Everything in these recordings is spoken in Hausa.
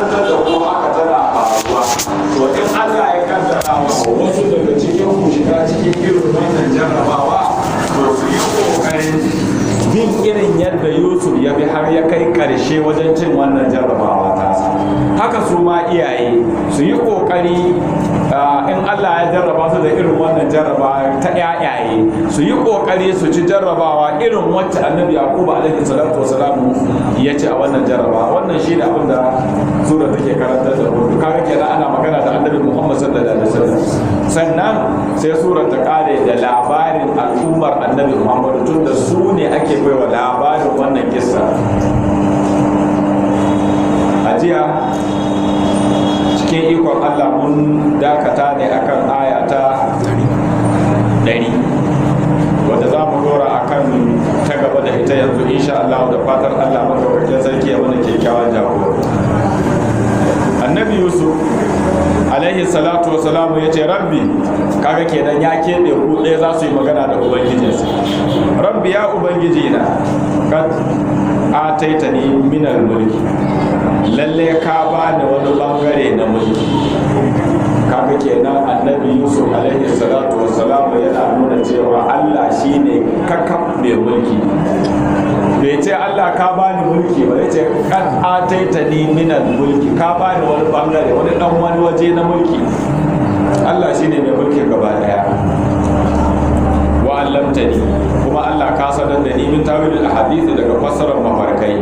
karantar da ku haka tana faruwa. To in Allah ya kaddara wa wasu daga cikin ku shiga cikin irin wannan jarrabawa, to su yi kokarin bin irin yadda Yusuf ya bi har ya kai karshe wajen cin wannan jarrabawa tasa. Haka su ma iyaye su yi kokari in Allah ya jarraba su da irin wannan jarrabawa ta yayaye, su yi kokari su ci jarrabawa irin wacce annabi Yakubu alaihi salatu wasalam ya ci a wannan jarrabawa. Wannan shi ne abin da sura take karantar da mu. Kaga kenan ana magana da annabi Muhammad sallallahu alaihi wasallam. Sannan sai sura ta kare da labarin al'ummar annabi Muhammad, tun da su ne ake baiwa labarin wannan kissa. A jiya cikin ikon Allah mun dakata ne akan aya ta 100, wanda za mu dora akan ta gaba da ita yanzu insha Allah, da fatar Allah madaukakin sarki ya mana kyakkyawan jagora. Annabi Yusuf alaihi salatu wasalamu ya ce, rabbi, kaga kenan ya keɓe ku ɗaya za su yi magana da ubangijinsa. Rabbi, ya ubangiji na, kad ataitani minal mulki, lalle ka bani wani bangare na mulki. Kaga kenan annabi Yusuf alaihi salatu wassalamu yana nuna cewa Allah shine kakaf mai mulki. Bai ce Allah ka bani mulki ba, ya ce kan ataitani minal mulki, ka bani wani bangare, wani waje na mulki. Allah shine mai mulki gaba daya. Wa allamtani, kuma Allah ka sanar da ni min tawilul ahadith, daga fassarar mafarkai.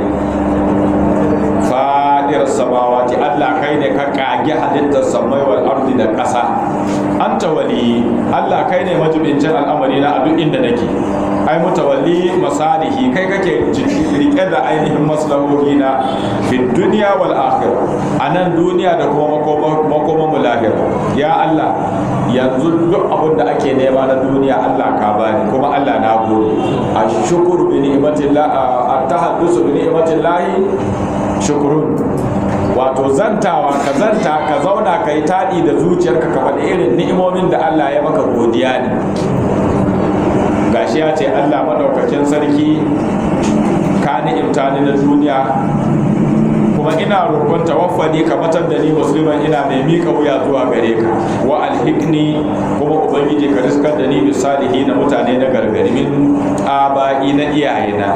Fadir samawati, Allah kai ne ka kage halittar samai wal ardi da ƙasa. Anta wali, Allah kai ne majibincin al'amari na a duk inda nake. Ai mutawalli masalihi, kai kake rike da ainihin maslahohi na fi duniya wal akhirah, a nan duniya da kuma makoman mu lahira. Ya Allah, yanzu duk abin da ake nema na duniya Allah ka bani, kuma Allah na gode. Ashkuru bi ni'matillah, at-tahaddusu bi ni'matillah shukurun. Wato zantawa, ka zanta, ka zauna, ka yi taɗi da zuciyarka, ka faɗi irin ni'imomin da Allah ya maka, godiya ne. Gashi ya ce, Allah maɗaukakin sarki ka ni'imta ni na duniya, kuma ina roƙon tawaffani ka matar da ni musulman, ina mai miƙa wuya zuwa gare ka. Wa alhikni, kuma ubangiji ka riskar da ni bisalihi, na mutane na gargari, min aba'i, na iyayena.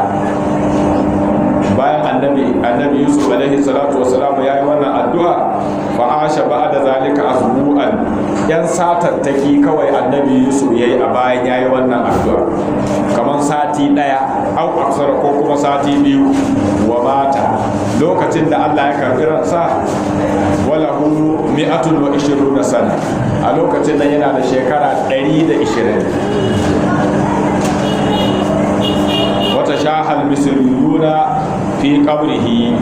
Bayan annabi Yusuf alaihi salatu wasalam ya yi wannan addu'a, fa asha ba'da zalika asbu'an, yan satattaki kawai annabi Yusuf yayi a bayan yayi wannan addu'a, kamar sati daya au aksara ko kuma sati biyu. Wa mata, lokacin da Allah ya karbi ransa, walahu 120 sana, a lokacin nan yana da shekara 120. Wata shahal misriyuna fi qabrihi,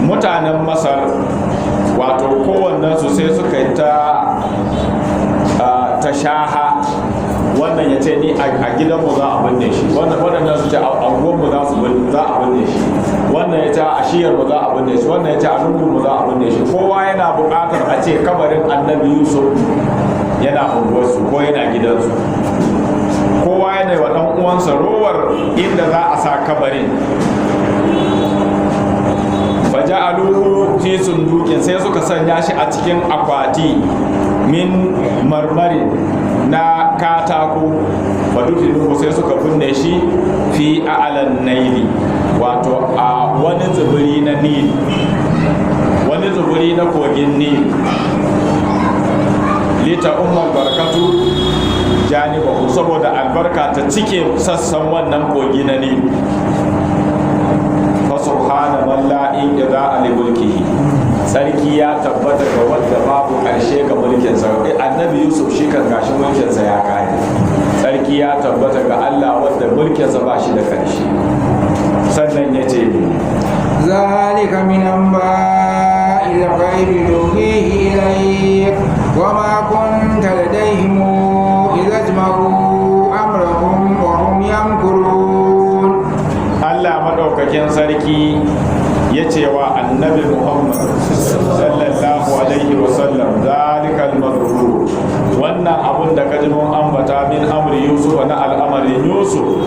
mutanen Masar wato kowannensu sai suka yi ta shaha, wannan ya ce ni a gidanmu za a binne shi, wannan su ce a unguwanmu za a binne shi, wannan ya ce a shiyarmu za a binne shi, wannan ya ce a lungunmu za a binne shi. Kowa yana buƙatar a ce kabarin annabi Yusuf yana unguwarsu ko yana gidansu. Kowa yana wa ɗan uwansa rowar inda za a sa kabarin. Faja'aluhu fi sundukin, sai suka sanya shi a cikin akwati min marmari, na katako. Fadufinuhu, sai suka binne shi fi a'lan naili, wato a wani tsibiri na Nil, wani tsibiri na kogin Nil. Lita ummar barkatu janibahu, saboda albarka ta cike sassan wannan kogi na Nil. Subhana man la inqida'a li mulkihi, sarki ya tabbata ga wanda babu karshe ga mulkin sa. Annabi Yusuf shi kan gashi mulkin sa ya kare. Sarki ya tabbata ga Allah wanda mulkin sa ba shi da karshe. Sannan yace, zalika min anba'il ghaibi nuhihi ilayk wa ma kunta ladayhim idh ajma'u amrahum wa hum yamkurun. Allah madaukakin sarki ya ce wa annabi Muhammad sallallahu alaihi wasallam, zalikal madhkur, wannan abu abin da kaji mun ambata min amri yusuf na al'amarin yusuf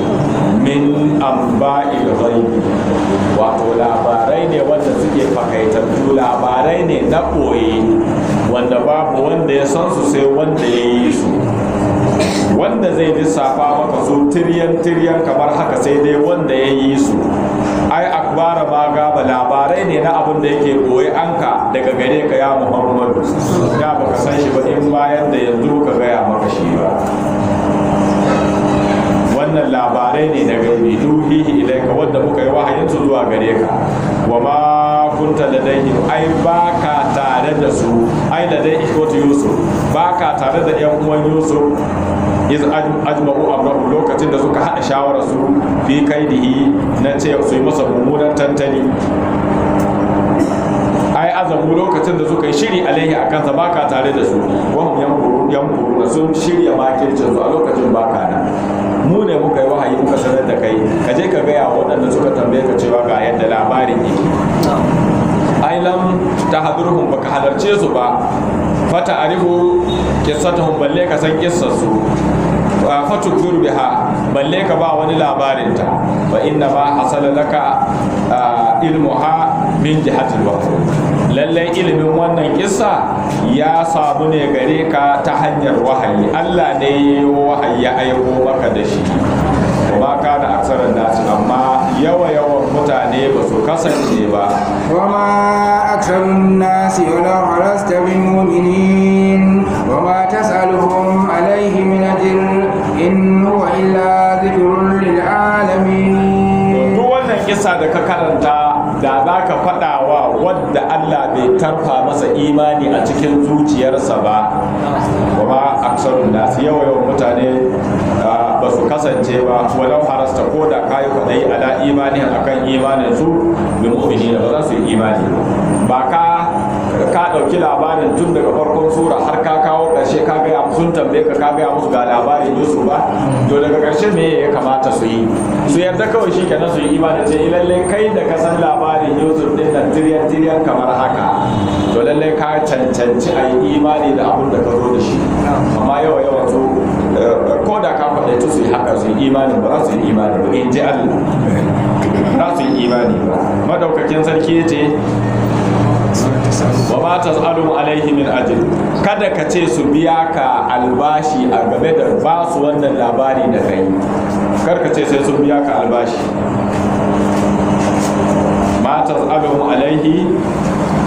min amba'il ghaibi wato labarai ne wanda suke fakaitattu, labarai ne na ɓoye wanda babu wanda ya san su sai wanda ya yi su. Wanda zai lissafa maka su tiryan kamar haka sai dai wanda ya yi su. Ai akbara ma gaba labarai ne na abin da yake ɓoye anka daga gare ka ya Muhammadu, ya baka san shi ba in bayan da yanzu ka gaya maka shi ba. Wannan labarai ne na gaibi duhihi ilaika wanda muka yi wahayin su zuwa gare ka. Wa ma kunta ladaihim ai baka tare da su, ai da dai ikwatu yusuf baka tare da yan uwan yusuf iz ajma'u amrahu lokacin da suka hada shawara su fi kaidihi na ce su yi masa mummunan tantani. Ai azamu lokacin da suka yi shiri alaihi akan sa baka tare da su, wahum yankuru sun shirya makircin su a lokacin baka nan. Mu ne muka yi wahayi muka sanar da kai, ka je ka gaya waɗanda suka tambaye ka cewa ga yadda labarin yake. Ai lam tahdurhum baka halarce su ba, fata arifu qissatuhum balle ka san kissar su, fatukbiru biha balle ka ba wani labarin ta. Fa inna ma hasala laka ilmuha min jihatil wahyi, lallai ilimin wannan kissa ya samu ne gare ka ta hanyar wahayi. Allah ne ya yi wahayi ya aiko maka da shi. Kuma kana aksarar nasi, amma yawan mutane ba su kasance ba. Wama aksarun nasi wala harasta bin mu'minin wama tas'aluhum alaihi min ajr in huwa illa dhikrun lil alamin. Duk wannan kissa da ka karanta da za ka faɗa wa wadda Allah bai tarfa masa imani a cikin zuciyarsa ba, kuma aksarun nasu yawan mutane ba su kasance ba, walau harasta ko da kayi kwaɗayi ala imanin akan imanin su bi mu'mini ba za su yi imani ba. Ka ɗauki labarin tun daga farkon sura har ka kawo ƙarshe ka gaya sun tambaye ka gaya musu ga labarin Yusuf ba, to daga ƙarshe me ya kamata su yi? Su yarda kawai shi kenan su yi imani, ce lallai kai da ka san labarin Yusuf din nan tiryan kamar haka, to lallai ka cancanci a yi imani da abin da ka zo da shi. Amma yawan su ko da ka faɗa su yi haka su yi imani ba za su yi imani ba, in ji Allah za su yi imani ba. Madaukakin sarki ya ce wa ma tas'alum alaihi min ajr, kada ka ce su biya ka albashi a game da ba su wannan labari da kai, kar ka ce sai sun biya ka albashi. Ma tas'alum alaihi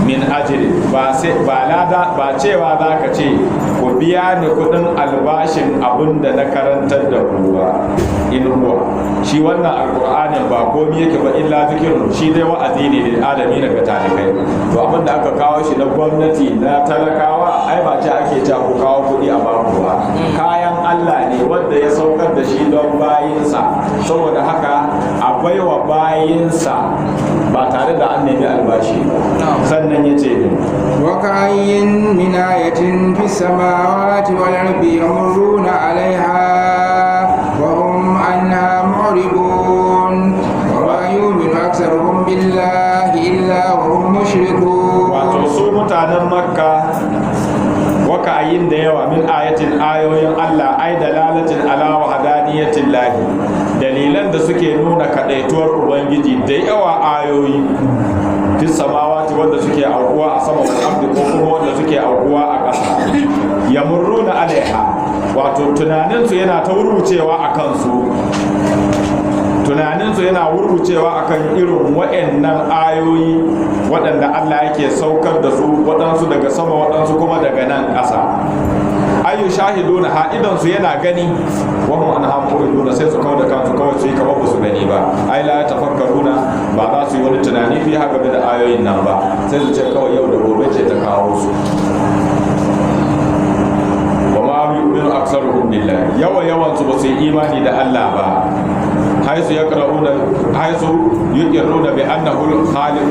min ajr ba cewa za ka ce ku biya ni kudin albashin abin da na karantar da ku ba. In huwa shi wannan alqur'anin ba komai yake ba illa zikirun, shi dai wa'azi ne da adami daga talikai. To abin da aka kawo shi na gwamnati na talakawa ai ba ce ake cewa ku kawo kuɗi a baku ba, kayan Allah ne wanda ya saukar da shi don bayinsa, saboda haka a baiwa bayinsa ba tare da an nemi albashi ba. Sannan ya ce wa ka'ayyin min ayatin fis samawati wal ardi yamurruna 'alayha wa hum anha mu'ridun wa ma yu'minu aktharuhum billahi illa wa hum mushrikun. Wato su mutanen Makka waka'ayin da yawa min ayatin ayoyin Allah ai dalalatin ala wahdaniyatin lahi, dalilan da suke nuna kadaituwar ubangiji da yawa ayoyi fis samawati wanda suke aukuwa a sama wal ardi ko kuma wanda suke aukuwa a ƙasa. Yamurruna alaiha, wato tunaninsu yana ta wurwucewa a kansu, tunaninsu yana wurwucewa akan irin waɗannan ayoyi waɗanda Allah yake saukar da su, waɗansu daga sama waɗansu kuma daga nan ƙasa. Ayu shahiduna ha, idan su yana gani, wa hum anha muriduna, sai su kawo da kansu kawai su yi kamar ba su gani ba. Ai la tafakkaruna, ba za su yi wani tunani fi haka da ayoyin nan ba, sai su ce kawai yau da gobe ce ta kawo su. Wa ma yu'minu aktsaruhum billahi, yawan su ba su yi imani da Allah ba. haisu yuqirruna bi annahu al-khaliq,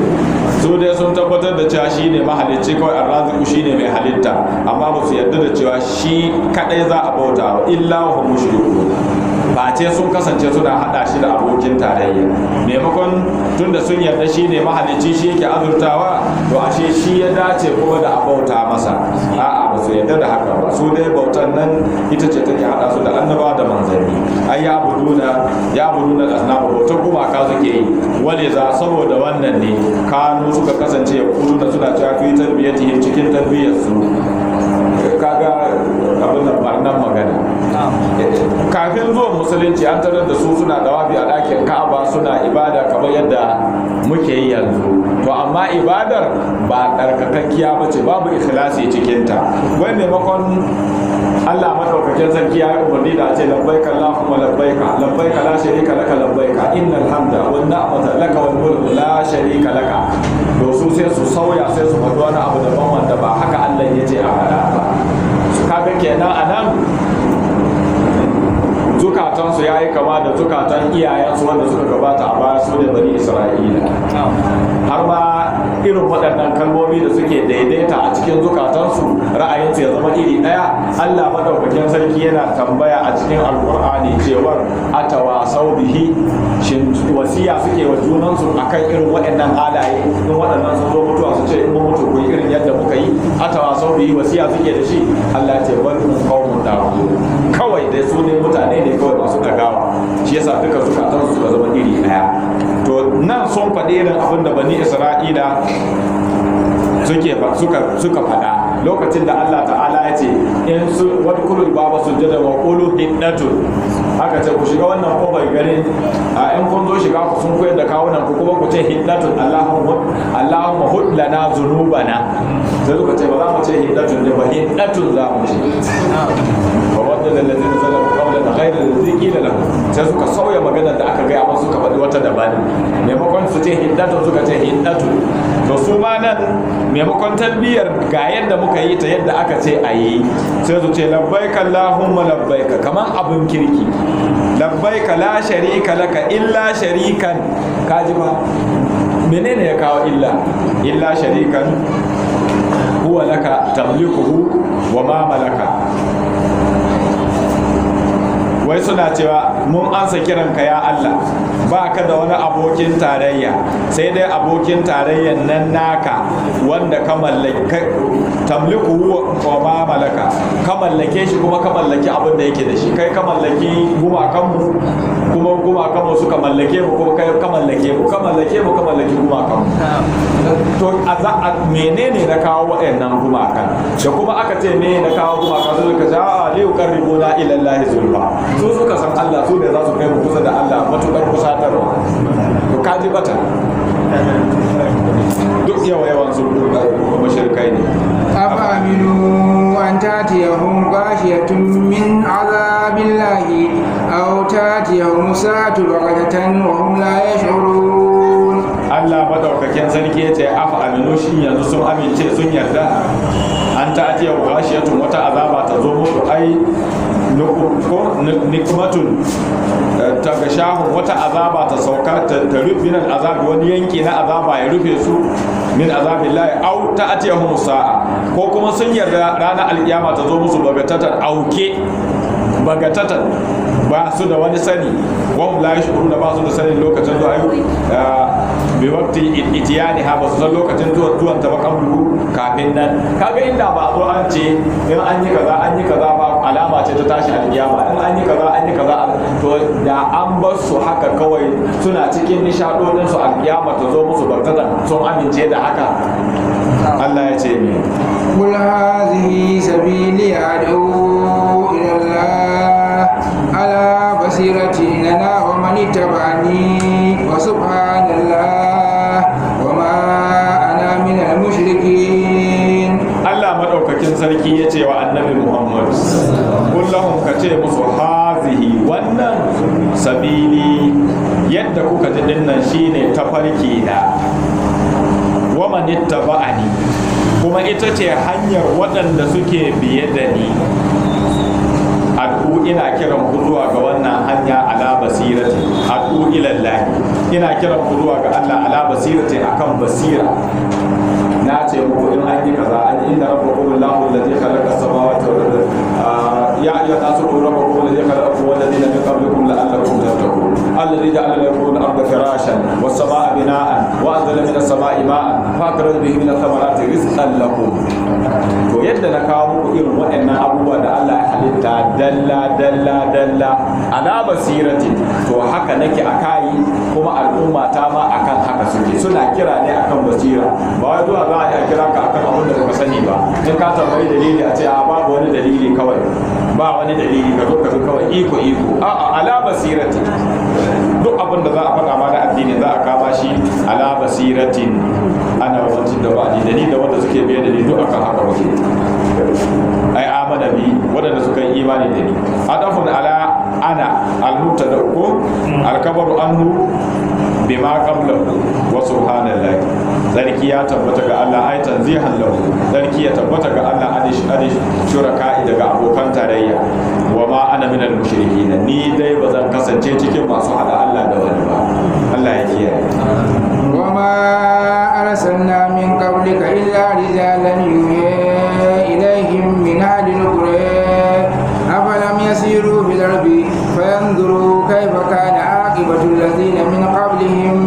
su dai sun tabbatar da cewa shine mahalicci kawai, ar-raziqu shine mai halitta, amma ba su yarda da cewa shi kadai za a bauta wa illa wa mushrikun, face sun kasance suna hada shi da abokin tarayya. Maimakon tunda sun yarda shi ne mahalicci, shi yake azurtawa, to ashe shi ya dace kuma da abauta masa. A'a, ba su yarda da haka ba, su dai bautan nan ita ce take hada su da annaba da manzanni. Ai ya buduna asnama, bautar gumaka suke yi. Wale za saboda wannan ne kanu suka kasance ya kuluna suna cewa fi tarbiyyatihim cikin tarbiyyarsu. Kaga abin da barnan magana. Kafin zuwan musulunci an tarar da su suna dawafi a ɗakin Ka'aba suna ibada kamar yadda muke yi yanzu. To amma ibadar ba ɗarkakakkiya ba ce, babu ikhlasi cikinta. Wai maimakon Allah madaukakin sarki ya umarni da ce labbaika Allahumma labbaika la sharika laka labbaika innal hamda wan ni'mata laka wal mulku la sharika laka. To su sai su sauya, sai su faɗi wani abu daban wanda ba haka Allah ya ce a faɗa ba. Su kaga kenan anan zukatansu ya yi kama da zukatan iyayensu wanda suka gabata a baya, su ne bani Isra'ila. Har ma irin waɗannan kalmomi da suke daidaita a cikin zukatansu, ra'ayinsu ya zama iri ɗaya. Allah madaukakin sarki yana tambaya a cikin alkur'ani cewar atawasau bihi, shin wasiya suke wa junansu akan irin waɗannan halaye? In waɗannan sun zo mutuwa su ce in mun mutu ku yi irin yadda muka yi. Atawasau bihi, wasiya suke da shi? Allah ya ce bal hum qaumun taghut, kawai dai su ne mutane ne kawai masu ɗagawa. Shi yasa duka zukatansu suka zama iri ɗaya. To nan sun faɗi irin abin da bani Isra'ila suka faɗa lokacin da Allah ta'ala ya ce in su wadkulul baba sujjada wa qulu hiddatun, aka ce ku shiga wannan kofar garin, in kun zo shiga ku sun koyar da kawunan ku kuma ku ce hiddatun Allahumma hud lana zunubana. Sai suka ce ba za mu ce hiddatun ne ba, hiddatun za mu ce. Wa wadda lallazina zalamu qawlan ghayra alladhi qila lahum, sai suka sauya maganar da aka gaya musu, suka faɗi wata daban. Maimakon su ce hiddatun suka ce hiddatun. To su ma nan maimakon talbiyar ga yadda muka yi ta yadda aka ce a yi, sai su ce labbaika Allahumma labbaika, kaman abin kirki. Labbaika la sharika laka illa sharikan. Kaji ba menene ya kawo illa sharikan huwa laka tamlikuhu wa ma malaka. Wai suna cewa mun ansa kiranka ya Allah, ba ka da wani abokin tarayya, sai dai abokin tarayyan nan naka wanda ka mallaki, tamliku wa ma malaka, ka mallake shi kuma ka mallaki abin da yake da shi. Kai ka mallaki gumakanmu, kuma gumakanmu suka mallake mu, kuma kai ka mallake mu, ka mallake gumakanmu. To menene na kawo waɗannan gumakan? Da kuma aka ce me na kawo gumakan, su suka ce a liyu qarribuna ila Allah zulfa. Su suka san Allah, su ne za su kai mu kusa da Allah matukar kusatarwa. To kaji bata duk yawan su mashirkai ne. afa aminu an tatiyahum ghashiyatun min azabillahi aw tatiyahum sa'atu baghtatan wa hum la yash'urun. Allah madaukakin sarki ya ce afa aminu, shi yanzu sun amince, sun yarda an tatiyahum ghashiyatun, wata azaba ta zo musu, ai nikmatun ta ga shahun, wata azaba ta sauka ta rufe min azabi, wani yanki na azaba ya rufe su min azabin lahi, au ta atiyahum sa'a, ko kuma sun yarda ranar alkiyama ta zo musu bagatatan, auke bagatatan, ba su da wani sani, wahum la yashuruna, ba su da sani lokacin zuwa bi waqti itiyani ha, ba su san lokacin zuwan ta ba kablu kafin nan. Kaga inda ba zo an ce in an yi kaza ba alama ce ta tashi alkiyama, in an yi kaza, to da an bar su haka kawai suna cikin nishadodin su, alkiyama ta zo musu barkatan, sun amince da haka. Allah ya ce ne qul hadhihi sabili ad'u ila Allah ala basirati ana wa man ittaba'ani wa subhanallah wa ma ana min al-mushrikin. Allah madaukakin sarki ya ce wa annabi Muhammad, kullahum ka ce musu hazihi, wannan sabili yadda kuka ji dinnan shine tafarki da, wa man ittaba'ani, kuma ita ce hanyar waɗanda suke biye da ni. Ad'u, ina kiran ku zuwa ga wannan hanya ala basirati, ad'u ila Allah, ina kiran ku zuwa ga Allah ala basirati, akan basira. Na ce muku in an yi kaza, an yi inda rabbakum Allahu alladhi khalaqa as-samawati wal arda, ya ayyuhan nasu rabbakum alladhi khalaqakum wal ladina min qablikum was-samaa bina'an wa anzala minas samaa'i ma'an fa akhraja bihi minat thamarati rizqan lakum. To yadda na kawo muku irin waɗannan abubuwa da Allah ya halitta dalla ala basirati, to haka nake akai, kuma al'umma ta ma akan haka suke, suna kira ne akan basira. Ba wai zuwa za a kira ka akan abin da baka sani ba, in ka tambayi dalili a ce a babu wani dalili, kawai ba wani dalili, ka zo ka bi kawai iko a'a, ala basirati. Duk abin da za a faɗa ma da addini za a kama shi ala basiratin, ana wajen da ba da ni da wanda suke biye da ni duk akan haka waje. Ai amana bi, waɗanda suka yi imani da ni. Adafun ala ana al-mubtada ko al-kabaru anhu bima qablahu wa subhanallahi. Sarki ya tabbata ga Allah, ai tanzihan lahu, sarki ya tabbata ga Allah adish shuraka'i, daga abokan tarayya. Wa ma ana minal mushrikin, ni dai bazan kasance cikin masu hada Allah da wani ba. Allah ya kiyaye. Wa ma arsalna min qablika illa rijalan yuha ilayhim min ahli al-qura afalam yasiru fil ardi fayanzuru kayfa kana aqibatu alladhina min qablihim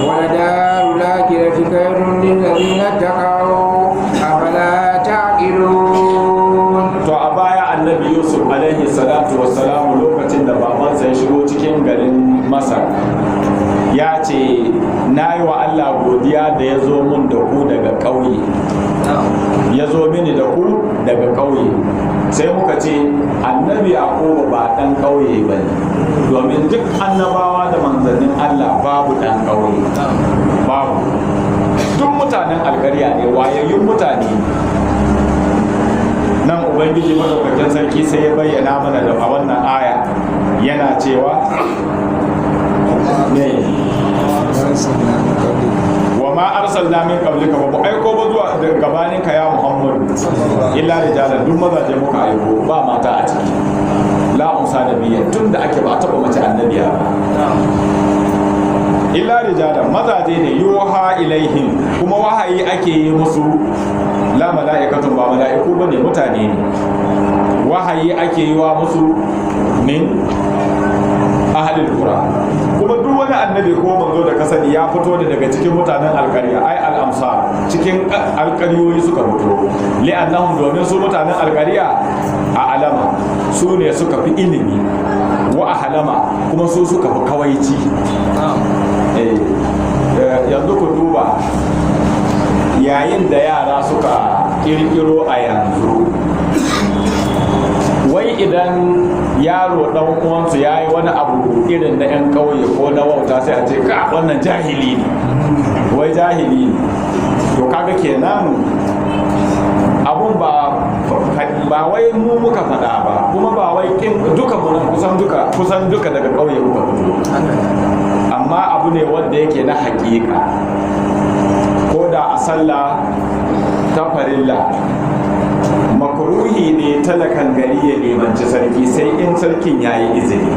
wa ladaru al-akhirati khayrun lil ladhina taqaw afala ta'qilun. To a baya Annabi Yusuf alaihi salatu wassalamu, lokacin da babansa ya shigo cikin garin Masar, ya ce na yi wa Allah godiya da ya zo mun da ku daga ƙauye, ya zo mini da ku daga ƙauye. Sai muka ce Annabi Yaqubu ba ɗan ƙauye ba ne, domin duk annabawa da manzannin Allah babu ɗan ƙauye, babu. Duk mutanen alƙarya ne, wayayyun mutane. Nan Ubangiji madaukakin sarki sai ya bayyana mana da a wannan aya, yana cewa ne wa ma arsalna min qablika, ba aiko ba zuwa daga gabaninka ya Muhammad illa rijalan, duk mazaje muka aiko, ba mata a ciki. La unsa nabiyyan, tunda ake ba taba mace annabiya ba. Illa rijalan, mazaje ne, yuha ilaihim, kuma wahayi ake yi musu. La mala'ikatun, ba mala'iku bane, mutane ne. Wahayi ake yi wa musu min ahlil qura, kuma duk wani annabi ko manzo da kasani ya fito ne daga cikin mutanen alƙarya, ai al-amsar, cikin alƙaryoyi suka fito. Li'annahum, domin su mutanen alƙarya a alama, su ne suka fi ilimi, wa ahlama, kuma su suka fi kawaici. Yanzu ku duba, yayin da yara suka kirkiro a yanzu, wai idan yaro dan uwansu ya yi wani abu irin na 'yan ƙauye ko na wauta, sai a ce ka wannan jahili ne, wai jahili ne. To kaga kenan abun ba wai mu muka faɗa ba, kuma ba wai duka kusan duka daga ƙauye muka fito, amma abu ne wanda yake na haƙiƙa. Ko da a sallah ta farilla, makruhi ne talakan gari ya limanci sarki sai in sarkin ya yi izini.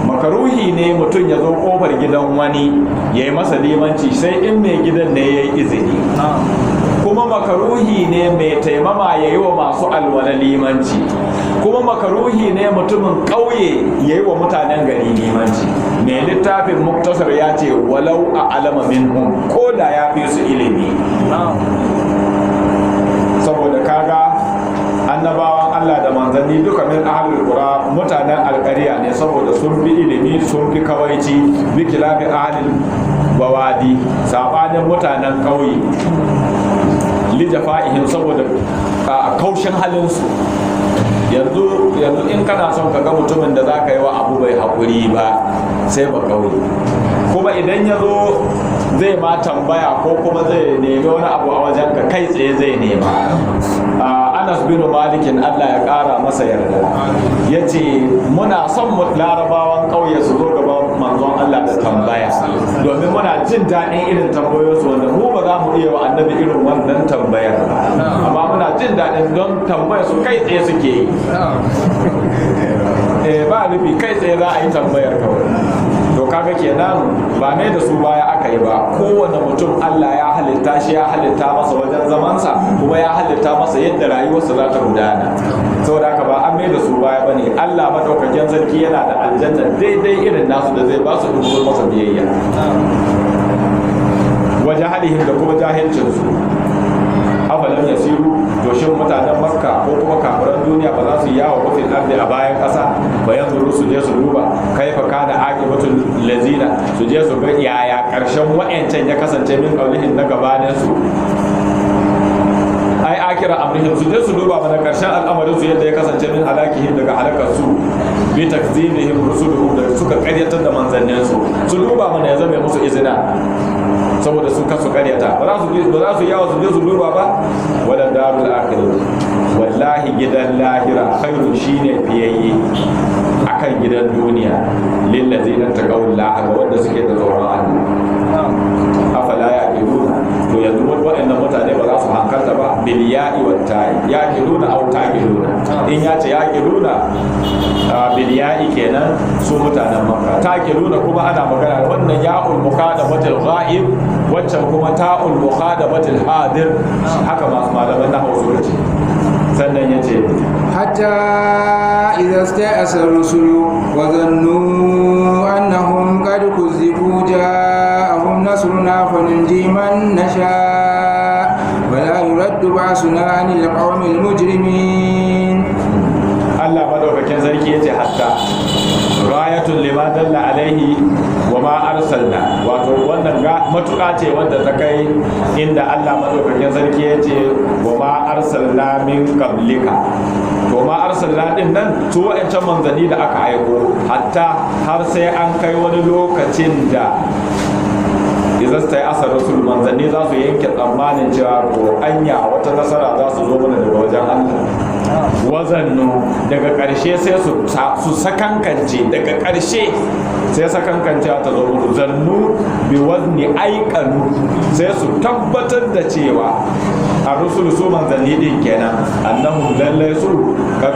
Makaruhi ne mutum ya zo kofar gidan wani ya yi masa limanci sai in mai gidan ne ya yi izini. Kuma makaruhi ne mai taimama ya yi wa masu alwala limanci. Kuma makaruhi ne mutumin ƙauye ya yi wa mutanen gari limanci. Mai littafin muktasar ya ce walau a alama minhum, ko da ya fi su ilimi. Saboda kaga annabawan Allah da manzanni duka min ahlul qura, mutanen alƙarya ne, saboda sun fi ilimi, sun fi kawaici, bi kilafi ahlul bawadi, sabanin mutanen ƙauye, li jafa'ihim, saboda kaushin halinsu. Yanzu in kana son ka ga mutumin da za ka yi wa abu bai haƙuri ba, sai ba ƙauye. Kuma idan ya zo zai ma tambaya ko kuma zai nemi wani abu a wajen ka, kai tsaye zai nema. Anas bin Malikin, Allah ya ƙara masa yarda, ya ce muna son larabawan ƙauye su zo gaban manzon Allah da tambaya, domin muna jin daɗin irin tambayoyinsu, wanda mu ba za mu iya wa annabi irin wannan tambayar ba, amma muna jin daɗin don tambayar su kai tsaye suke yi. Ba nufi kai tsaye za a yi tambayar kawai. To kaga kenan ba mai da su baya aka yi ba, kowane mutum Allah ya halitta shi, ya halitta masa wajen zamansa, kuma ya halitta masa yadda rayuwarsa za ta gudana. Saboda haka ba an mai da su baya bane. Allah madaukakin sarki yana da aljanna daidai irin nasu da zai ba su dukkan masa biyayya. Wajen halihim da kuma jahilcinsu. Afalam yasiru, to shin mutanen Makka ko kuma kafiran duniya ba za su yi yawo rufin ardi a bayan ƙasa ba, yanzu su je su duba kaifa kana aqibatul lazina, su je su ga yaya ƙarshen wa'ancan ya kasance min qaulihin na gabanin su. Ai akira amrihim, su je su duba mana ƙarshen al'amarin su yadda ya kasance min halakihim daga halakar su, bi takzibihim rusuluhum, da suka ƙaryatar da manzannin su duba mana ya zama musu izina saboda su kasu karyata. Ba za su yawo su je su duba ba. Wala darul akhirah, wallahi gidan lahira khairun shine fiyayye akan gidan duniya, lil ladzina taqawla, ga wanda suke da tsoron Allah. Afala yaqiluna, to yanzu waɗannan mutane ba za su hankalta ba. Bil ya'i wat ta'i, yaqiluna aw taqiluna. In ya ce yaqiluna bil ya'i kenan su mutanen Makka, taqiluna kuma ana magana wannan ya'ul muqadamatul ghaib, waccan kuma ta'ul muqadamatul hadir. Haka masu malaman nahwu suka ce. Sannan ya ce hatta idza sta'asa rusulu wa dhannu annahum qad kuzibu ja'ahum nasruna fanunji man nasha wa la yuraddu ba'suna 'anil qawmil mujrimin. Allah madaukakin sarki yace hatta rayatul lima dalla alaihi wa ma arsalna, wato wannan matuƙa ce wanda ta kai inda Allah madaukakin sarki yace wa ma arsalna min qablika. To ma arsalna din nan su wa'ancan manzanni da aka aiko, hatta har sai an kai wani lokacin da idan ta yi asar rasul, manzanni za su yanke tsammanin cewa ko anya wata nasara za su zo mana daga wajen Allah. Wazannu, daga ƙarshe sai su sakankance, daga ƙarshe sai sakankance ta zo musu. Zannu bi wazni aikanu, sai su tabbatar da cewa a rusul su manzanni din kenan, annahum lallai su kad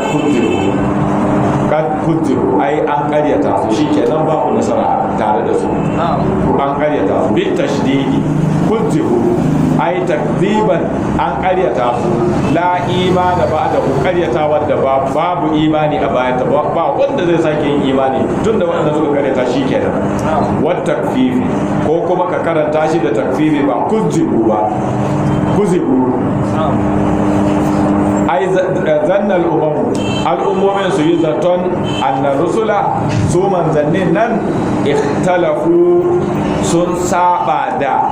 kudziru, ai an karyata su, shi kenan babu nasara tare da su, an karyata su. Bin tashdidi kudziru, ai takziban an karyata su, la imana ba da karyata wadda babu imani a bayan ta, ba wanda zai sake yin imani tun da wanda suka karyata shi kenan. Wat takfifi, ko kuma ka karanta shi da takfifi ba kudziru ba, kuzibu. Ai zannal umamu, al'ummomin su yi zaton annar rusula, su manzannin nan ikhtalafu, sun saba da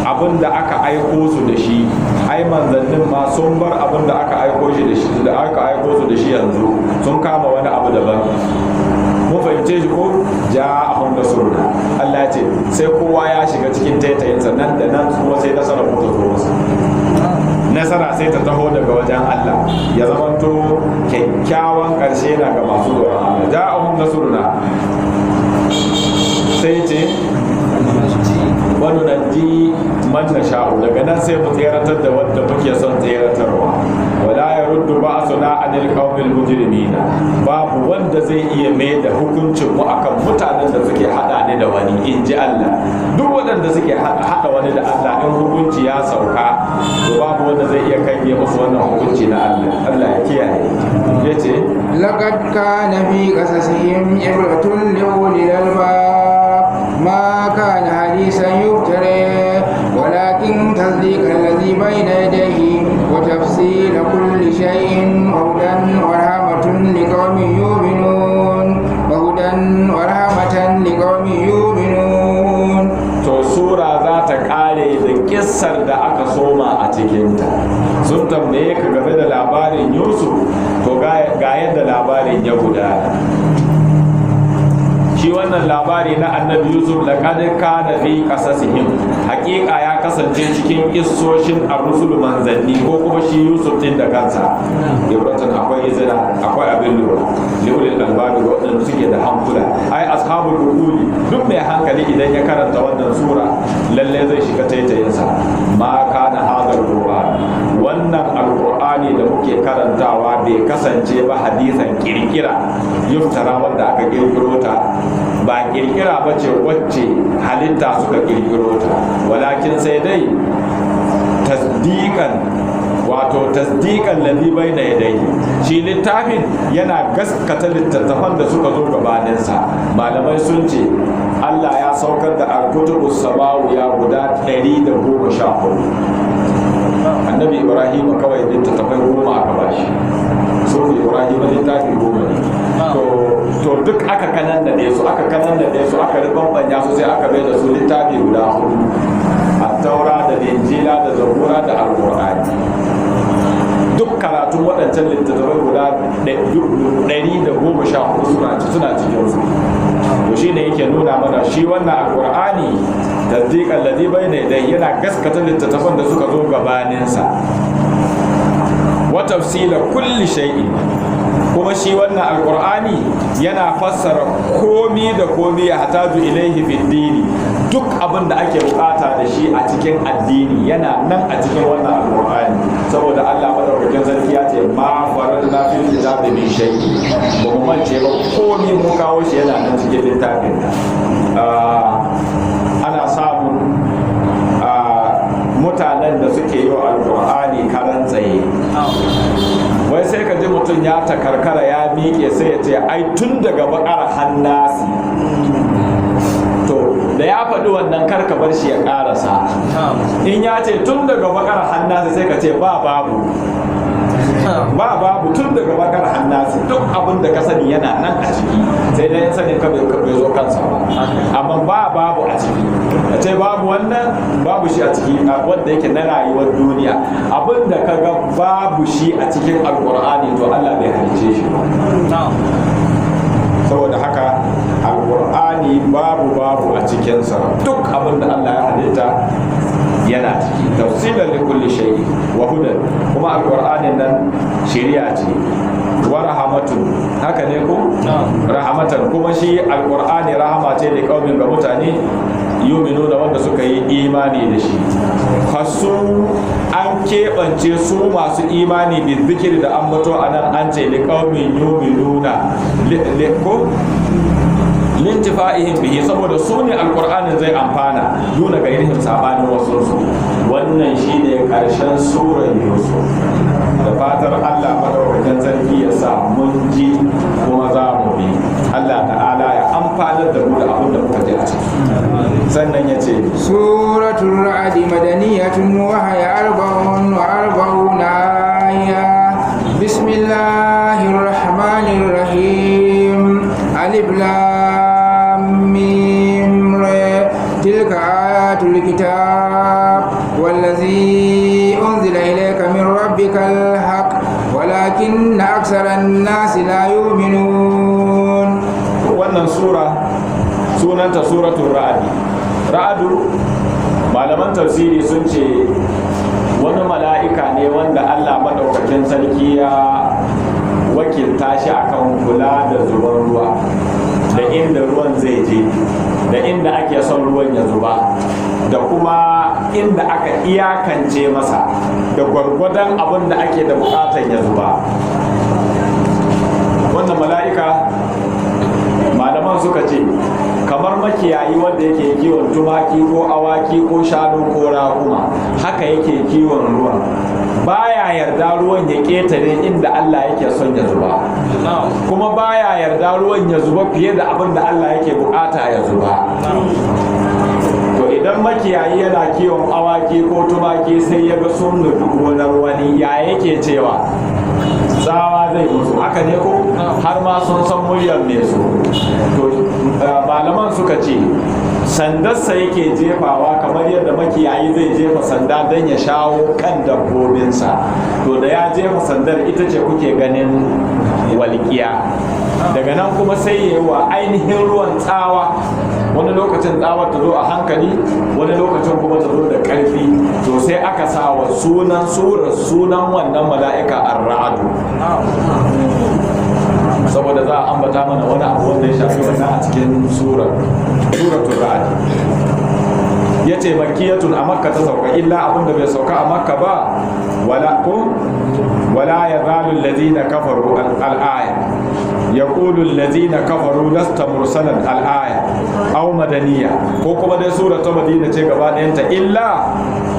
abin da aka aiko su da shi. Ai manzannin ma sun bar abin da aka aiko shi da shi, da aka aiko su da shi yanzu sun kama wani abu daban. Mun fahimce shi ko? Ja'ahum rasuluna, Allah ce sai kowa ya shiga cikin taitayinsa, nan da nan kuma sai nasara ta zo masa. Nasara sai ta taho daga wajen Allah, ya zamanto kyakkyawan ƙarshe na ga masu tsoron Allah. Ja'ahum rasuluna, sai ce wani nanji man nasha'u, daga nan sai mu tseratar da wanda muke son tseratarwa. Wala ya ruddu ba'suna 'anil qawmil mujrimina, babu wanda zai iya mai da hukuncin mu akan mutanen da suke hada ne da wani, inji Allah. Duk waɗanda suke hada wani da Allah, in hukunci ya sauka, to babu wanda zai iya kange musu wannan hukunci na Allah. Allah ya kiyaye. Yace laqad kana fi qasasihim ibratun li ulil albab ma kana hadisan yuftara walakin tasdiqa alladhi bayna yadayhi wa tafsila kulli shay'in hudan wa rahmatun liqaumin yu'minun wa hudan wa rahmatan liqaumin yu'minun. To sura za ta kare da kissar da aka soma a cikinta. Sun tambaye ka game da labarin Yusuf, to ga yadda labarin ya gudana. Shi wannan labari na annabi Yusuf, laqad kana fi qasasihim, hakika ya kasance cikin kissoshin ar-rusul manzanni, ko kuma shi Yusuf din da kansa. Ibratan akwai izina, akwai abin lura, liulil albab, waɗanda suke da hankula, ai ashabul uquli. Duk mai hankali idan ya karanta wannan sura lalle zai shiga taitayinsa. Ma kana hadal qur'an, wannan alqur'ani da muke muke karantawa bai kasance ba hadisan kirkira yuftara wanda aka kirkiro ta, ba kirkira ba ce wacce halitta suka kirkiro ta, walakin sai dai tasdiqan ladhi bayna yadayhi, shi littafin yana gaskata littattafan da suka zo gabaninsa. Malamai sun ce Allah ya saukar da al-kutubus samawiya guda 114. Annabi Ibrahim kawai littattafai 10 aka bashi, sun Ibrahim littafi 10 ne. To duk aka kanannade su aka ribambanya su sai aka bai da su littafi guda 4, at-taura da injila da zabura da al-qur'ani. Duk karatun waɗancan littattafai guda 114 suna cikin su. To shi ne yake nuna mana shi wannan alƙur'ani tasdiqan ladhi bayna yadayhi yana gaskata littattafan da suka zo gabaninsa, wa tafsila kulli shay'in, kuma shi wannan alƙur'ani yana fassara komi da komi ya hataju ilaihi fid dini. Duk abin da ake bukata da shi a cikin addini yana nan a cikin wannan alƙur'ani, saboda Allah madaukakin sarki ya ce ma faradna fil kitabi min shay'in, ba mu mance ba komi mun kawo shi yana nan cikin littafin. Ana samun mutanen da suke yi wa alƙur'ani karan tsaye, wai sai ka ji mutum ya takarkara ya miƙe sai ya ce ai tun daga bakar hannasi. To da ya faɗi wannan karka bar shi ya ƙarasa. In ya ce tun daga bakar hannasi sai ka ce babu tun daga bakar hannasi, duk abin da ka sani yana nan a ciki, sai dai in sanin ka bai zo kansa ba, amma babu a ciki. A ce babu wannan, babu shi a ciki wanda yake na rayuwar duniya. Abin da ka ga babu shi a cikin alƙur'ani to Allah bai halice shi ba. Saboda haka alƙur'ani babu a cikinsa, duk abin da Allah ya halitta yana ciki. Tafsilan li kulli shay'in wa hudan, kuma alƙur'anin nan shari'a ce, wa rahmatun, haka ne ko rahmatan, kuma shi alƙur'ani rahama ce da kaumin ga mutane yuminuna wanda suka yi imani da shi. Hasu an keɓance su masu imani bi zikiri da ambato anan an ce li kaumin yuminuna ko lintifa'ihim bihi, saboda su ne alqur'anin zai amfana duna ga irin sabanin wasu su. Wannan shine karshen surar Yusuf. Da fatar Allah madaukakin sarki ya sa mun ji kuma za mu bi. Allah ta'ala ya amfanar da mu da abin da muka ji a ciki. Sannan ya ce suratul ra'd madaniyatun wa hiya 44 aya. Bismillahir rahmanir rahim. Alif lam mim ra. Tilka ayatul kitab wallazi unzila ilayka min rabbikal haqq walakinna aktharan nasi la yu'minun. Wannan sura sunanta suratul ra'd. Ra'adu malaman tafsiri sun ce wani mala'ika ne wanda Allah madaukakin sarki ya wakilta shi akan kula da zuban ruwa, da inda ruwan zai je, da inda ake son ruwan ya zuba, da kuma inda aka iyakance masa da gwargwadon abin da ake da bukatan ya zuba. Wannan mala'ika malaman suka ce kamar makiyayi wanda yake kiwon tumaki ko awaki ko shanu ko raƙuma, haka yake kiwon ruwan, baya yarda ruwan ya ƙetare inda Allah yake son ya zuba, kuma baya yarda ruwan ya zuba fiye da abin da Allah yake bukata ya zuba. To idan makiyayi yana kiwon awaki ko tumaki sai ya ga sun nufi gonar wani, ya yake cewa tsawa zai musu, haka ne ko har ma sun san muryar mai su. To malaman suka ce sandarsa yake jefawa kamar yadda makiyayi zai jefa sanda don ya shawo kan dabbobinsa. To da ya jefa sandar ita ce kuke ganin walƙiya, daga nan kuma sai ya yi wa ainihin ruwan tsawa. Wani lokacin tsawar ta zo a hankali, wani lokacin kuma ta zo da ƙarfi. To sai aka sa wa sunan wannan mala'ika ar-ra'du, saboda za a ambata mana wani abu wanda ya shafi wannan a cikin suratul ra'd. yace makiyatun a makka ta sauka illa abinda bai sauka a makka ba wala yazalu alladhina kafaru al-aya yaqulu alladhina kafaru lasta mursalan al-aya aw madaniya ko kuma dai sura ta madina ce gaba ɗayanta illa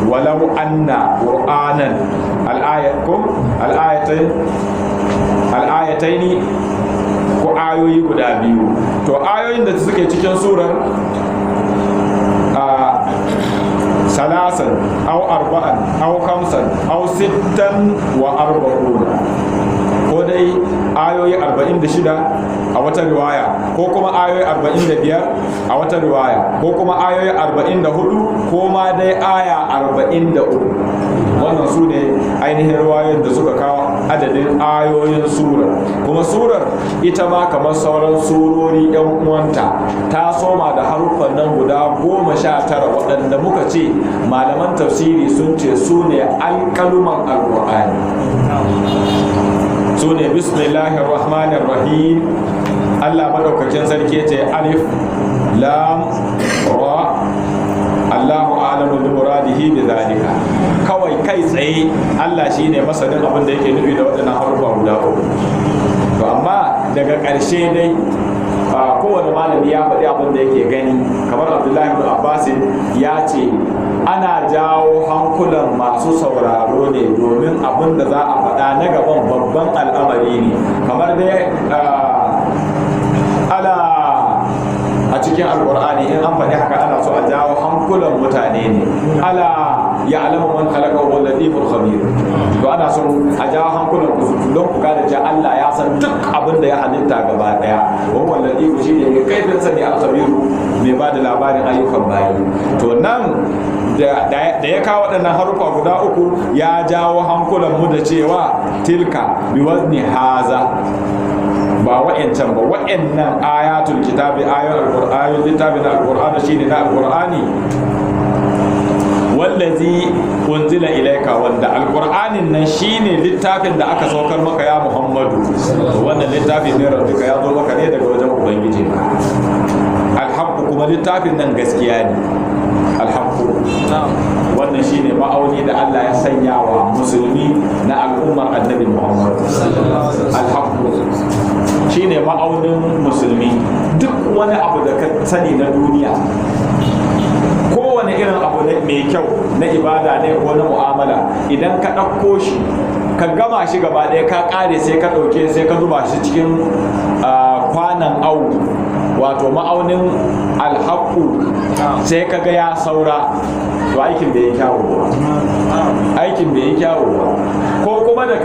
walau anna qur'anan al-ayataini ko ayoyi guda biyu. To ayoyin da suke cikin surar salasan au arba'an au kamsan au sittan wa arba'una, ko dai ayoyi 46 a wata riwaya ko kuma ayoyi 45 a wata riwaya ko kuma ayoyi 44 ko ma dai aya 43. wannan su ne ainihin riwayoyin da suka kawo adadin ayoyin surar. Kuma surar ita ma kamar sauran surori yan uwanta ta soma da haruffan nan guda 19 waɗanda muka ce malaman tafsiri sun ce su ne alƙaluman alƙur'ani. Su ne bismillahir rahmanir rahim. Allah madaukakin sarki ce alif lam ra Allahu a'lamu bi muradihi bi zalika. Kawai kai tsaye Allah shine masanin abin da yake nufi da waɗannan haruffa guda uku. To amma daga ƙarshe dai kowane malami ya faɗi abin da yake gani, kamar Abdullahi ibn Abbas ya ce ana jawo hankulan masu sauraro ne domin abin da za a faɗa na gaban babban al'amari ne, kamar dai a cikin alkur'ani in an faɗi haka ana so a jawo hankulan mutane ne. Ala ya alamu man khalaqa wa latiful khabir. To ana so a jawo hankulan ku don ku gane cewa Allah ya san duk abin da ya halitta gaba daya. Wa huwa latifu shine mai kaifin sani al-khabiru, mai bada labarin ayyukan bayi. To nan da ya kawo waɗannan harufa guda uku ya jawo hankulan mu da cewa tilka biwazni haza, ba wa'ancan ba, wa'annan ayatul kitabi, ayoyin littafin alqur'ani shine na alqur'ani, wallazi unzila ilaika, wanda alqur'anin nan shine littafin da aka saukar maka ya Muhammadu. Wannan littafin ne rabbika, ya zo maka ne daga wajen ubangiji. Alhaqqu, kuma littafin nan gaskiya ne. Alhaqqu, wannan shine ma'auni da Allah ya sanya wa musulmi na al'ummar annabi Muhammad. Alhaqqu shine ma'aunin musulmi. Duk wani abu da ka sani na duniya, kowane irin abu mai kyau na ibada ne ko na mu'amala, idan ka ɗauko shi ka gama shi gaba ɗaya ka ƙare, sai ka ɗauke sai ka zuba shi cikin kwanan au, wato ma'aunin alhaƙu, sai ka ga ya saura, to aikin bai yi kyawu ba. Aikin bai yi kyawu ba. Ko kuma da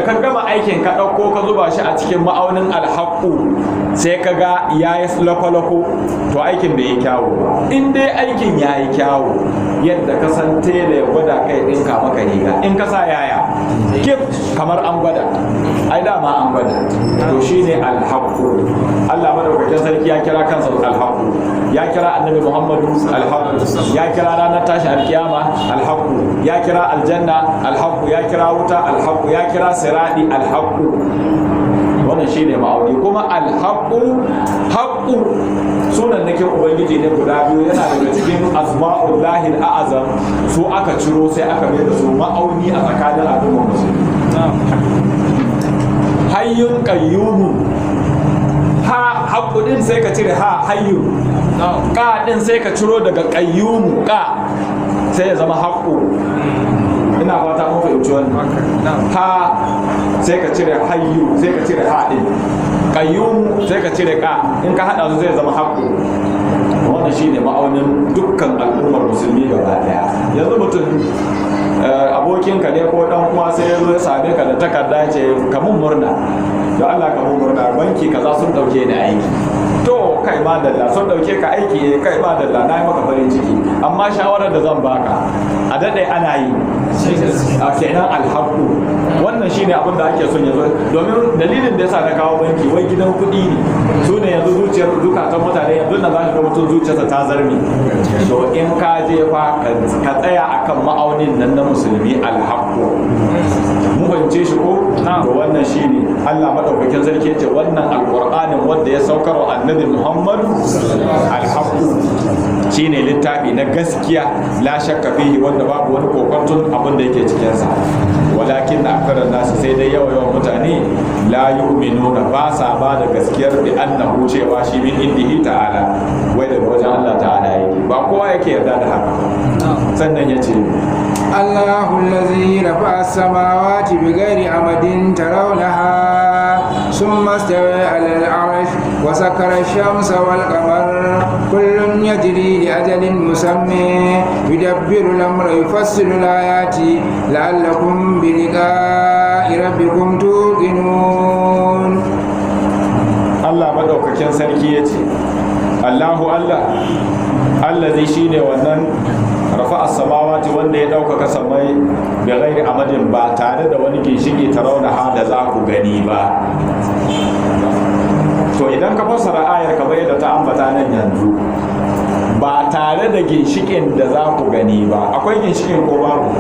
ka gama aikin ka ɗauko ka zuba shi a cikin ma'aunin alhaƙu, sai ka ga ya yi lako-lako, to aikin bai yi kyawu ba. In dai aikin ya yi kyawu, yadda ka san tela ya gwada kai ɗinka maka riga, in ka sa yaya kif kamar an gwada, ai dama an gwada. To shine alhaƙu. Allah madaukakin sarki ya kira kansa alhaƙu, ya kira annabi Muhammadu alhaƙu, ya kira ranar tashi alkiyama alhaƙu, ya kira aljanna alhaƙu, ya kira wuta alhaƙu, ya kira siradi alhaƙu. Wannan shine ma'auni. Kuma alhaƙu, haƙu sunan nake ubangiji ne guda biyu, yana daga cikin asma'ullahi al'azam. Su aka ciro sai aka mai da su ma'auni a tsakanin al'ummar musulmi. Hayyun qayyumu, ha haƙu din sai ka cire ha hayyu, ka din sai ka ciro daga qayyumu, ka sai ya zama haƙu. Ina fata mun fahimci wannan. Ha sai ka cire hayyu, sai ka cire ha din, qayyum sai ka cire ka, in ka hada su zai zama haƙu. Wannan shine ma'aunin dukkan al'ummar musulmi gaba daya. Yanzu mutum abokinka ne ko dan uwa sai ya zo ya same ka da takarda ya ce ka mun murna, da Allah ka mun murna, banki kaza sun dauke ni aiki. To kai ma dalla sun dauke ka aiki, kai ma dalla na yi maka farin ciki, amma shawarar da zan baka a daɗe ana yi a kenan alhaku. Wannan shine abin da ake son yanzu, domin dalilin da yasa na kawo banki wai gidan kuɗi ne, su ne yanzu zuciyar zukatan mutane yanzu na za ka ga mutum zuciyarsa ta zarmi. To in ka je fa ka tsaya akan ma'aunin nan na musulmi alhaku. Mun fahimce shi ko? to wannan shine Allah madaukakin sarki yace wannan alqur'anin wanda ya saukar wa annabi Muhammad al-haqqu shine littafi na gaskiya la shakka fihi wanda babu wani kokonton abin da yake cikin sa walakin akthara nasu sai dai yawan mutane la yu'minuna ba sa ba da gaskiyar bi annahu cewa shi min indihi ta'ala wai daga wajen Allah ta'ala yake ba kowa yake yarda da haka sannan yace الله الذي رفع السماوات بغير عمد ترونها ثم استوى على العرش وسكر الشمس والقمر كل يجري لأجل مسمى يدبر الأمر يفصل الآيات لعلكم بلقاء ربكم توقنون. الله مدوكاكين سركي يتي الله allazi shine wannan rafa as-samawati wanda ya ɗaukaka samai da ghairi amadin ba tare da wani ginshiki tarauna ha da za ku gani ba. To idan ka fassara ayar kamar yadda ta ambata nan yanzu, ba tare da ginshikin da za ku gani ba, akwai ginshikin ko babu?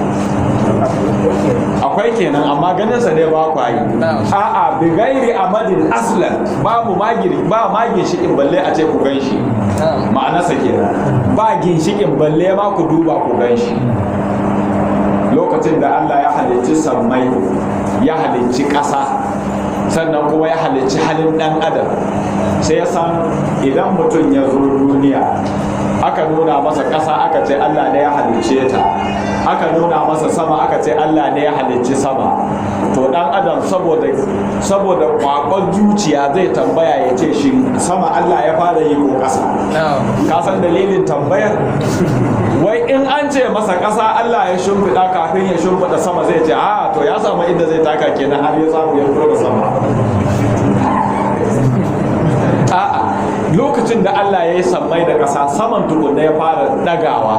Akwai kenan, amma ganin sa ne ba ku yi. A'a, bi ghairi amadin aslan babu ba ma ginshikin balle a ce ku gan shi. Ma'anarsa kenan, ba ginshikin balle ma ku duba ku gan shi. Lokacin da Allah ya halicci sammai, ya halicci ƙasa, sannan kuma ya halicci halin ɗan adam, sai ya san idan mutum ya zo duniya aka nuna masa ƙasa aka ce Allah ne ya halicce ta, aka nuna masa sama aka ce Allah ne ya halicci sama, to dan adam saboda kwakwan zuciya zai tambaya ya ce shi sama Allah ya fara yi ko ƙasa. Ka san dalilin tambayar? Wai in an ce masa ƙasa Allah ya shimfiɗa kafin ya shimfiɗa sama zai ce to ya samu inda zai taka kenan har ya samu ya fito da sama. A'a, lokacin da Allah ya yi sammai da ƙasa, saman tukunna ya fara ɗagawa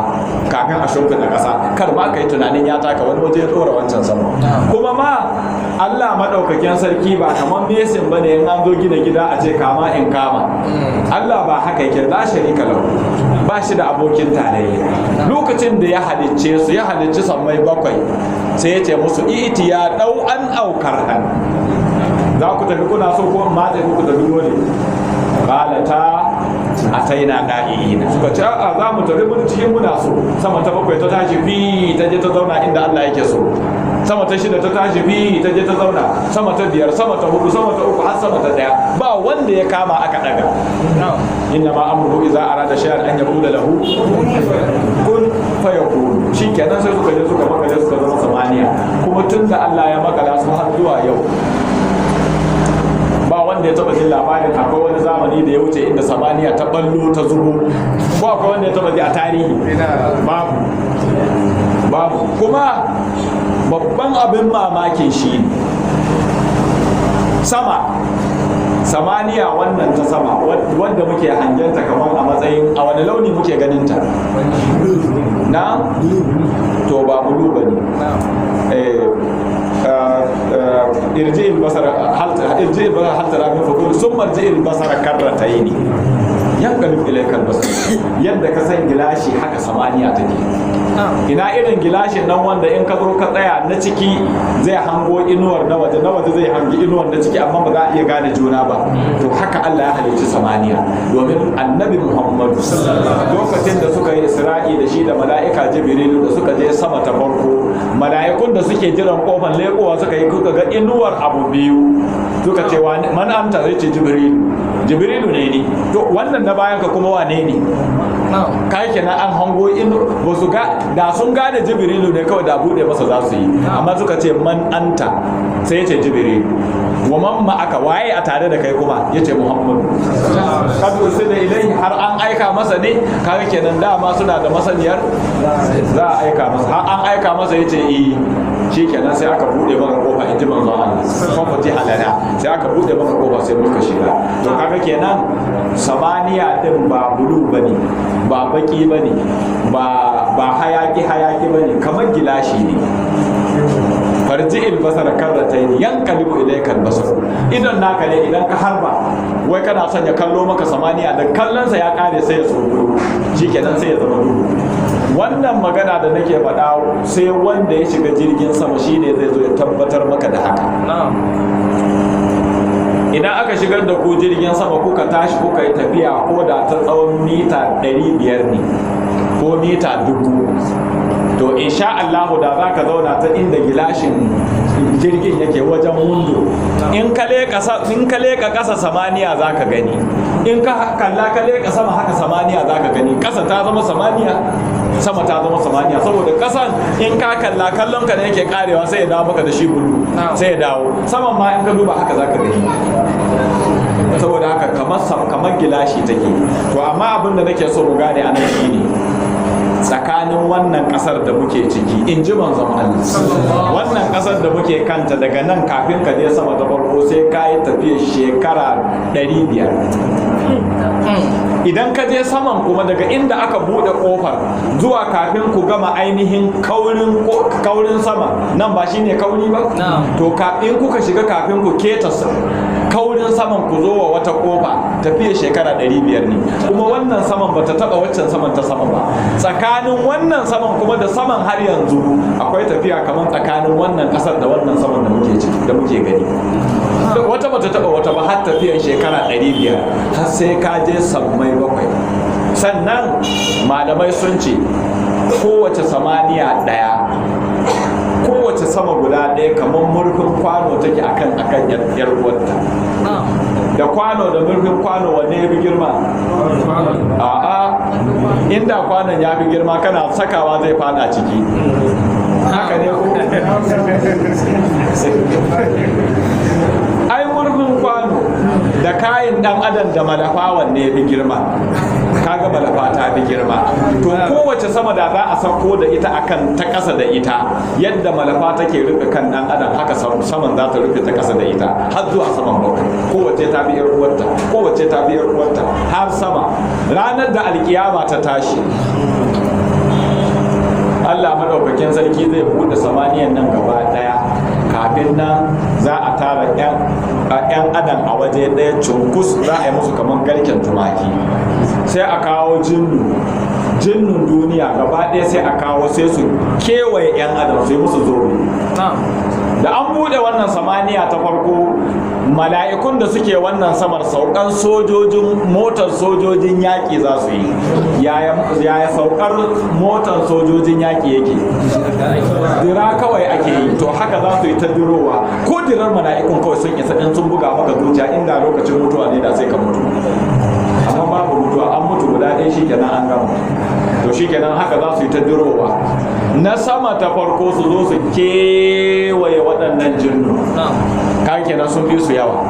kafin a shimfiɗa ƙasa, kar ma ka yi tunanin ya taka wani waje ya ɗora wancan sama. Kuma ma Allah maɗaukakin sarki ba kamar mesin ba ne in an zo gina gida a ce kama in kama. Allah ba haka yake, la sharika lahu, ba shi da abokin tarayya. Lokacin da ya halicce su, ya halicci sammai bakwai, sai ya ce musu itiya ɗau an aukar an. Za ku tafi kuna so ko in matse ku tafi dole? Qalata ataina da'ina, suka ce a'a za mu tafi mun cikin muna so. Sama ta bakwai ta tashi fi ta je ta zauna inda Allah yake so, sama ta shida ta tashi fi ta je ta zauna, sama ta biyar, sama ta hudu, sama ta uku, har sama ta daya, ba wanda ya kama aka daga. Inna ma amruhu idza arada shay'an an yaqula lahu kun fayakun. Shikenan sai suka je suka makale suka zama samaniya, kuma tunda Allah ya makala su har zuwa yau ba wanda ya taba jin labarin akwai wani zamani da ya wuce inda samaniya ta ballo ta zubo, ko akwai wanda ya taba ji a tarihi? Babu. Kuma babban abin mamakin shi samaniya wannan ta sama wanda muke hangenta kamar a matsayin a wani launi muke ganinta na? To ba bulu ba ne. irji albasar hal tara min fudur summa irji albasar karrataini yanqalib ilayka albasar. Yadda ka san gilashi haka samaniya take. Ina irin gilashin nan wanda in ka zo ka tsaya na ciki zai hango inuwar na waje zai hangi inuwar na ciki, amma ba za a iya gane juna ba. To haka Allah ya halicci samaniya, domin annabi Muhammadu lokacin da suka yi Isra'i da shi da mala'ika Jibrilu da suka je sama ta farko, mala'ikun da suke jiran kofar lekowa suka yi kuka ga inuwar abu biyu, suka ce man anta, zai ce Jibrilu ne ni. To wannan na bayan ka kuma wane ne? Kai kenan an hango ba su ga, da sun gane Jibrilu ne kawai da bude masa za su yi, amma suka ce man anta, sai ya ce Jibrilu. Wa man ma'aka, waye a tare da kai kuma? Ya ce Muhammadu. Kadu sai da ilai, har an aika masa ne? Kaga kenan dama suna da masaniyar za a aika masa, har an aika masa ya ce shi kenan sai aka bude maka kofa, in ji manzo Allah fafati halana, sai aka bude maka kofa sai muka shiga. To kaga kenan samaniya din ba bulu bane, ba baki bane, ba hayaki bane, kamar gilashi ne. Farji albasar karrataini yanqalibu ilayka albasar. Idan naka ne, idan ka harba wai kana son ya kallo maka samaniya, da kallonsa ya kare sai ya tsoro, shikenan sai ya zama duhu. wannan magana da nake faɗa sai wanda ya shiga jirgin sama shine zai zo ya tabbatar maka da haka. Idan aka shigar da ku jirgin sama kuka tashi kuka yi tafiya ko da ta tsawon mita 500 ne ko mita 1000, to insha Allah da za ka zauna ta inda gilashin jirgin yake wajen windo, in ka leka ƙasa samaniya za ka gani, in ka kalla ka leka sama haka samaniya za ka gani. Ƙasa ta zama samaniya, sama ta zama samaniya, saboda ƙasan in ka kalla kallon ka da yake karewa sai ya dawo maka da shi bulu, sai ya dawo. Saman ma in ka duba haka za ka gani, saboda haka kamar gilashi take. To amma abin da nake so mu gane a nan shine tsakanin wannan kasar da muke ciki, in ji manzon Allah, wannan kasar da muke kanta daga nan kafin ka je sama da farko sai ka yi tafiya shekara 500. Idan ka je saman kuma daga inda aka bude kofar zuwa kafin ku gama ainihin kaurin sama, nan ba shine kauri ba, to kafin kuka shiga kafin ku keta kaurin saman ku zo wa wata kofa tafiya shekara 500 ne. Kuma wannan saman bata taba waccan saman ta sama ba. Tsakanin wannan saman kuma da saman har yanzu akwai tafiya kamar tsakanin wannan kasar da wannan saman da muke ciki da muke gani. Wata bata taba wata ba har tafiyan shekara 500, har sai ka je sammai 7. Sannan malamai sun ce kowace samaniya daya, kowace sama guda ɗaya kamar murfin kwano take akan yar uwarta. Da kwano da murfin kwano wanne ya fi girma? A'a, inda kwanon ya fi girma kana sakawa zai fada ciki. Haka ne ko? Ai murfin kwano da kayan dan adam da malafa wanne ya fi girma? Kaga malafa ta fi girma. To kowace sama da za a sako da ita akan ta ƙasa da ita, yadda malafa take rufe kan dan adam haka saman za ta rufe ta ƙasa da ita har zuwa saman bakwai. Kowace ta fi yar uwarta, kowace ta fi yar uwarta har sama. Ranar da alkiyama ta tashi, Allah madaukakin sarki zai buɗe samaniyan nan gaba daya. Kafin nan za a tara 'yan adam a waje ɗaya cunkus, za a yi musu kamar garken tumaki. Sai a kawo jinnun duniya gaba ɗaya sai a kawo, sai su kewaye 'yan adam su yi musu zobe. Da an buɗe wannan samaniya ta farko, mala'ikun da suke wannan samar saukan motar sojojin yaƙi za su yi. Yaya saukar motar sojojin yaƙi yake? Dira kawai ake yi, to haka za su yi ta dirowa. Ko dirar mala'ikun kawai sun isa in sun buga maka zuciya, inda lokacin mutuwa ne da sai ka mutu. Amma babu mutuwa, an mutu guda ɗaya shi kenan an gama. To shi kenan haka za su yi ta dirowa. Na sama ta farko su zo su kewaye waɗannan jinnu, kan kenan sun fi su yawa.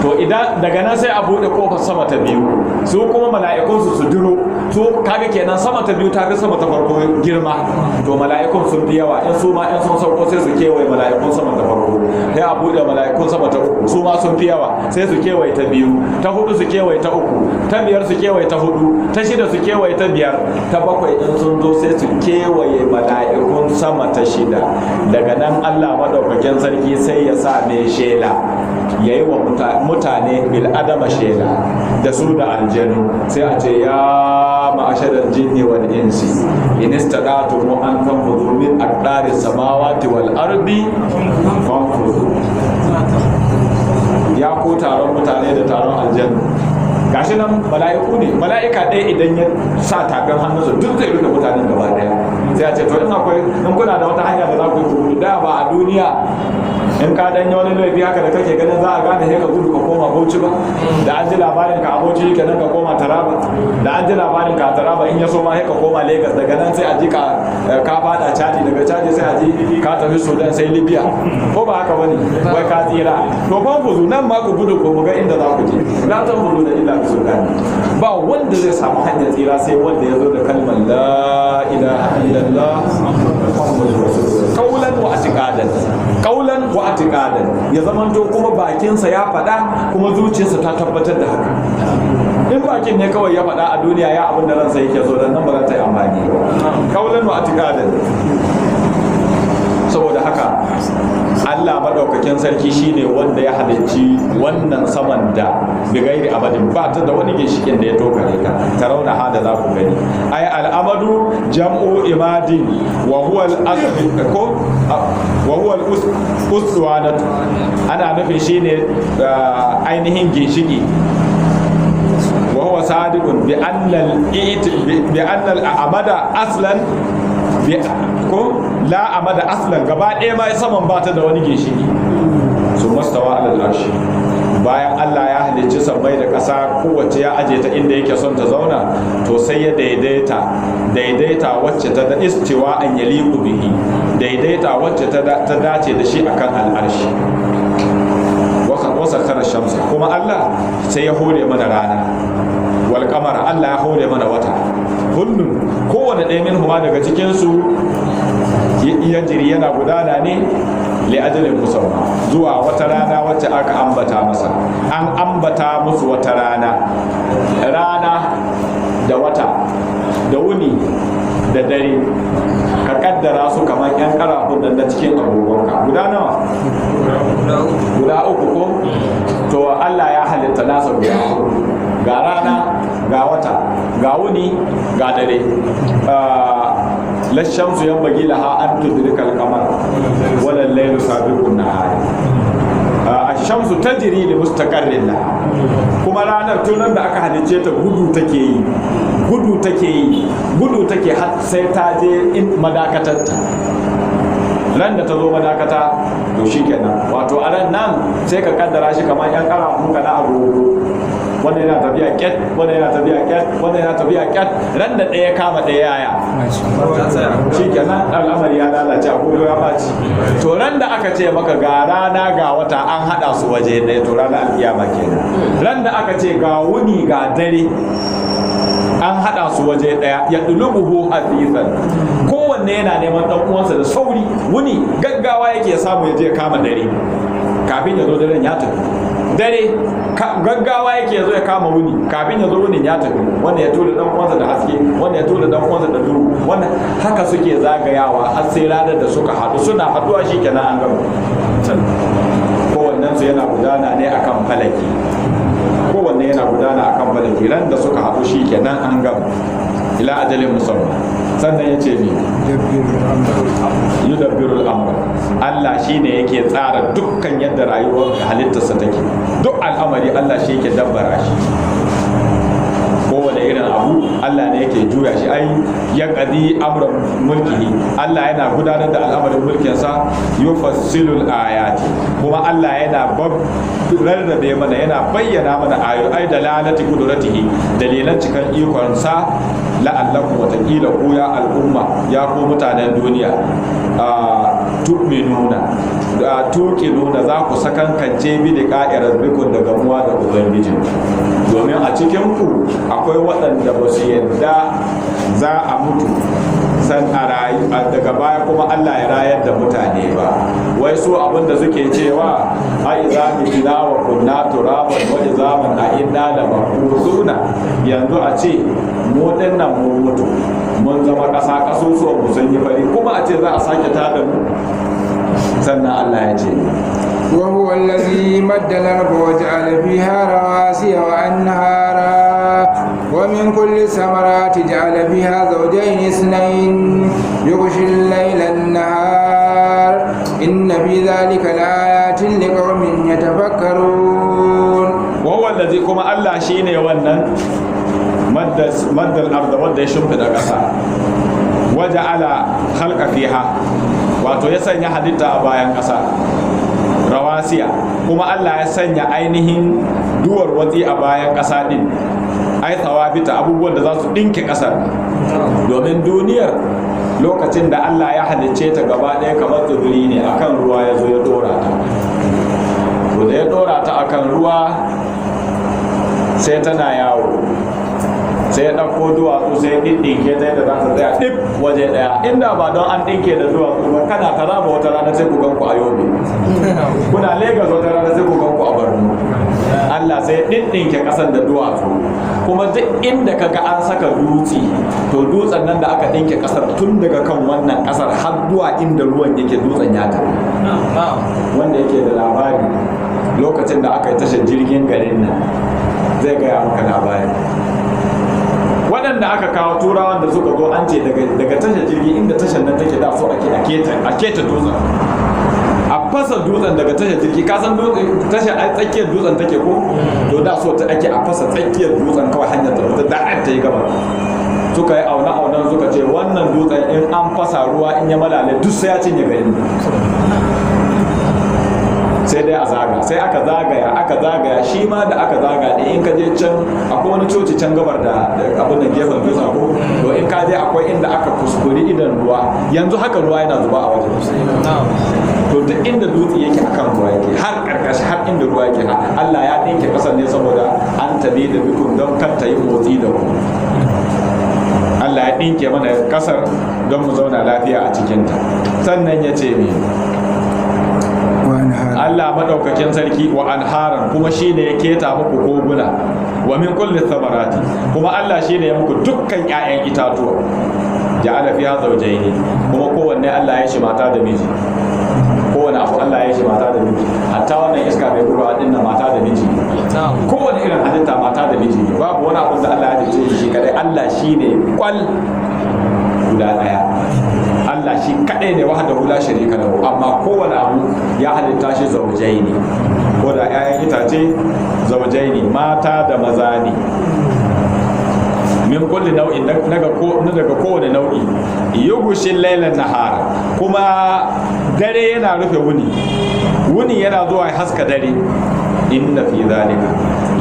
To idan daga nan sai a buɗe kofar sama ta biyu, su kuma mala'ikun su duro, su kaga kenan sama ta biyu ta fi sama ta farko girma. To mala'ikun sun fi yawa, in su ma in sun sauko sai su kewaye mala'ikun sama ta farko, sai a buɗe mala'ikun sama ta uku, su ma sun fi yawa, sai su kewaye ta biyu, ta hudu su kewaye ta uku, ta biyar su kewaye ta hudu, ta shida su kewaye ta biyar, ta bakwai in sun zo sai su kewaye mala'ikun sama ta shida. Daga nan Allah madaukakin sarki sai ya sa mai shela ya yi wa mutane bil'adama shela da su da aljanu, sai a ce ya ma'ashadar jinni wal insi in istada'tum an tanfudu min aqdari samawati wal ardi fanfudu. Ya ku taron mutane da taron aljanu, gashi nan mala'iku ne, mala'ika ɗaya idan ya sa tafin hannunsa duk zai rufe mutanen gaba ɗaya. Sai a ce to in kuna da wata hanya da za ku yi da ba a duniya, in ka dan yi wani laifi haka da kake ganin za a gane sai ka gudu ka koma Bauchi ba, da an ji labarin ka a Bauchi kenan ka koma Taraba, da an ji labarin ka a Taraba in ya so ma sai ka koma Lagos, daga nan sai a ji ka fada Chadi, daga Chadi sai a ji ka tafi Sudan sai Libya, ko ba haka bane, wai ka tsira. To fa ku nan ma ku gudu ko mu ga inda za ku je, la ta gudu da illa bi Sudan. Ba wanda zai samu hanyar tsira sai wanda ya zo da kalmar la ilaha illallah Muhammadur Rasulullah, kaulan wa atiqadan, ya zamanto kuma bakinsa ya faɗa kuma zuciyarsa ta tabbatar da haka. In bakin ne kawai ya faɗa a duniya ya abin da ransa yake so, dan nan ba za ta yi amfani. Kaulan wa atiqadan. Saboda haka Allah madaukakin madaukakin sarki shine wanda ya halicci wannan saman da bigairi abadin ba ta da wani ginshikin da ya tokare ta tarauna hada za ku gani ai al'amadu jam'u imadin wa huwa al-uswanatu ana nufin shine ainihin ginshiki wa huwa sadiqun bi anna al-amada aslan ko la amada aslan gaba ɗaya ma saman ba ta da wani ginshiki su mastawa alal arshi bayan Allah ya halicci sammai da ƙasa kowace ya aje ta inda yake son ta zauna to sai ya daidaita wacce ta da istiwa an yaliqu bihi daidaita wacce ta dace da shi akan al'arshi wasa kana shamsa kuma Allah sai ya hore mana rana wal qamara Allah ya hore mana wata kullum kowane ɗaya min huma daga cikin su jiri yana gudana ne li ajalin musamman zuwa wata rana wacce aka ambata masa an ambata musu wata rana da wata da wuni da dare ka kaddara su kamar yan karafun nan na cikin abubuwanka guda nawa guda uku ko to Allah ya halitta nasa guda ga rana ga wata ga wuni ga dare lashamsu yanbaghi laha an tudrika al-qamar wala al-laylu sabiqu an-nahar ash-shamsu tajri li mustaqarrin laha kuma ranar tunan da aka halice ta gudu take har sai ta je in madakatarta ran da ta zo madakata to shikenan wato a ran nan sai ka kaddara shi kamar yan karafun ka na agogo wanda yana tafiya ket wanda yana tafiya ket wanda yana tafiya ket ran da ɗaya kama ɗaya yaya shikenan al'amari ya lalace agogo ya baci to ran da aka ce maka ga rana ga wata an hada su waje ɗaya to ranar alkiyama kenan ran da aka ce ga wuni ga dare an hada su waje daya ya dulubuhu hadisan kowanne yana neman dan uwansa da sauri wuni gaggawa yake samu ya je kama dare kafin ya zo daren ya tafi dare gaggawa yake zo ya kama wuni kafin ya zo wunin ya tafi wanda ya tura dan uwansa da haske wanda ya tura dan uwansa da duhu wanda haka suke zagayawa har sai ranar da suka haɗu suna haɗuwa shikenan an gama kowannen su yana gudana ne akan falaki kowanne yana gudana akan falaki ran da suka haɗu shikenan an gama ila ajalin musamman sannan ya ce mi yudabbirul amr Allah shine yake tsara dukkan yadda rayuwar halittarsa take duk al'amari Allah shi yake dabbara shi kowane irin abu Allah ne yake juya shi ai ya qadi amran mulkihi Allah yana gudanar da al'amarin mulkinsa yufassilul ayati kuma Allah yana rarrabe mana yana bayyana mana ayoyi da lalati kudratihi dalilan cikan ikonsa la'allakum watakila ku ya al'umma ya ku mutanen duniya tu'minuna da tuqinuna za ku sakankance bi da qa'irar bikun da gamuwa da ubangiji domin a cikin ku akwai waɗanda ba su yarda za a mutu san a rayu daga baya kuma Allah ya rayar da mutane ba wai su abinda suke cewa ai za mu tina wa kunna turaban wa izaman a inna la maqusuna yanzu a ce mu dinnan mu mutu mun zama ƙasa kasusuwan mu sun yi fari kuma a ce za a sake tada mu sannan Allah ya ce وهو الذي مد الأرض وجعل فيها رواسي وأنهارا ومن كل الثمرات جعل فيها زوجين اثنين يغشي الليل النهار إن في ذلك لآيات لقوم يتفكرون وهو الذي كما الله شيني ونن مد الأرض ود يشمت الأقصى وجعل خلق فيها wato ya sanya halitta a bayan ƙasa rawasiya kuma Allah ya sanya ainihin duwar watsi a bayan ƙasa din ai tsawabita abubuwan da za su ɗinke ƙasar domin duniyar lokacin da Allah ya halicce ta gaba ɗaya kamar tsibiri ne akan ruwa ya zo ya ɗora ta to da ya ɗora ta akan ruwa sai tana yawo sai ya ɗauko duwatsu sai ya ɗinke ta yadda za ta tsaya ɗif waje ɗaya inda ba don an ɗinke da duwatsu ba kana Taraba wata rana sai ku ganku a Yobe kuna Legas wata rana sai ku ganku a Borno Allah sai ya ɗinke ƙasar da duwatsu kuma duk inda kaga an saka dutse to dutsen nan da aka ɗinke ƙasar tun daga kan wannan ƙasar har zuwa inda ruwan yake dutsen ya tafi wanda yake da labari lokacin da aka yi tashar jirgin garin nan zai gaya maka labari. Waɗanda aka kawo turawan da suka zo an ce daga tashar jirgi inda tashar nan take da so a keta dutsen, a fasa dutsen daga tashar jirgi. Ka san tashar a tsakiyar dutsen take ko, to da so ta ake a fasa tsakiyar dutsen kawai hanyar ta fita da ta yi gaba. Suka yi auna suka ce wannan dutsen in an fasa ruwa in ya malale duk sai ya cinye garin, sai dai a zaga. Sai aka zagaya shi ma da aka zaga ɗin in ka je can akwai wani coci can gabar da abin da gefen dutsen ko, to in ka je akwai inda aka kuskuri idan ruwa, yanzu haka ruwa yana zuba a wajen. To duk inda dutse yake akan ruwa yake, har karkashi har inda ruwa yake, Allah ya ɗinke ƙasar ne saboda an tabi da bikun don kar ta yi motsi da ku. Allah ya ɗinke mana ƙasar don mu zauna lafiya a cikinta. Sannan ya ce ne Allah madaukakin sarki wa anharan, kuma shine ya keta muku koguna, wa min kulli thamarati, kuma Allah shine ya muku dukkan ƴaƴan itatuwa. Ja'ala fiha zawjayn, kuma kowanne Allah ya shi mata da miji. Kowanne abu Allah ya shi mata da miji. Hatta wannan iska bai buga din nan mata da miji. Kowanne irin halitta mata da miji. Babu wani abu da Allah ya dace shi kadai. Allah shine kwal guda daya. Allah shi kadai ne wahdahu la sharika lahu, amma kowane abu ya halitta shi zawjaini, ko da ƴaƴan itace zawjaini, mata da maza ne. Min kulli nau'in, daga kowane nau'i. Yugushin lailan nahara, kuma dare yana rufe wuni yana zuwa haska dare. Inna fi zalika,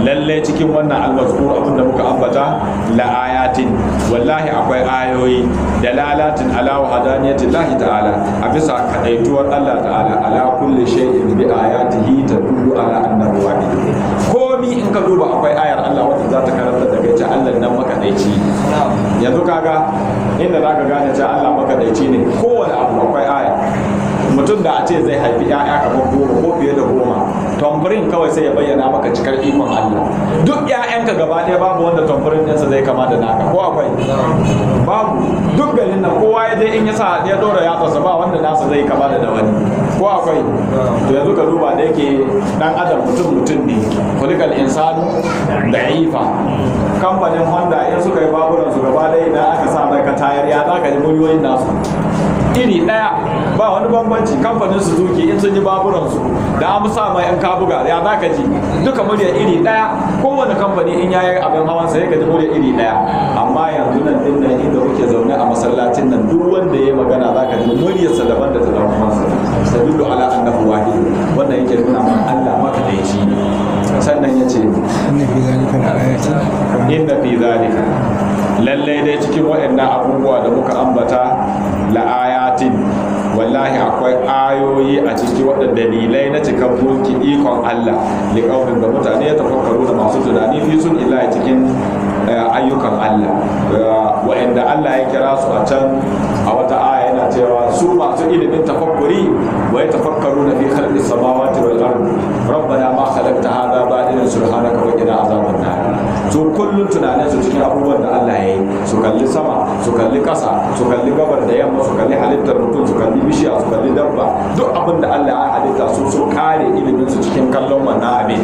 lalle cikin wannan almazkur abin da muka ambata, la ayatin, wallahi akwai ayoyi dalalatin ala wahdaniyati Allah ta'ala, a bisa kadaituwar Allah ta'ala, ala kulli shay'in bi ayatihi tadullu ala annahu wahid. Komi in ka duba akwai ayar Allah wacce za ta karanta da kai ta Allah nan makadaici. Yanzu kaga inda zaka gane ta Allah makadaici ne, kowane abu akwai aya. Mutum da a ce zai haifi 'ya'ya kamar 10 ko fiye da 10, tamburin kawai sai ya bayyana maka cikar ikon Allah. Duk 'ya'yanka gaba ɗaya babu wanda tamburin ɗinsa zai kama da naka, ko akwai? Babu. Duk garin nan kowa ya je in ya ɗora yatsarsa ba wanda nasa zai kama da wani, ko akwai? To yanzu ka duba da yake ɗan adam mutum ne, kulikal insanu da'ifa. Kamfanin Honda in suka yi baburansu gaba ɗaya idan aka sa mai ka tayar, ya za ka ji muryoyin nasu iri ɗaya, ba wani bambanci. Kamfanin Suzuki in sun yi baburansu da an sa mai in ka buga, ya za ka ji duka murya iri ɗaya. Kowane kamfani in yayi abin hawan sa ya ji murya iri ɗaya. Amma yanzu nan din nan inda muke zaune a masallacin nan, duk wanda ya magana za ka ji muryarsa daban da ta zama masa. Sadullu ala annahu wahid, wannan yake nuna mana Allah makadaici ne. Sannan ya ce inna fi zalika, lallai dai cikin waɗannan abubuwa da muka ambata, la'ayatin, wallahi akwai ayoyi a ciki waɗanda dalilai na cikin mulki ikon Allah, liƙaunin da mutane ya tafakkaru da masu tunani fi sun illa cikin ayyukan Allah, waɗanda Allah ya kira su a can a wata aya yana cewa su masu ilimin tafakkuri wa ya tafakkaru na fi khalqi samawati wal ardi rabbana ma khalaqta hadha batilan subhanaka wa qina azaban nar. Su kullun tunanin su cikin abubuwan da Allah ya yi, su kalli sama, su kalli ƙasa, su kalli gabar da yamma, su kalli halittar mutum, su kalli bishiya, su kalli dabba, duk abin da Allah ya halitta su kare ilimin su cikin kallon wannan abin.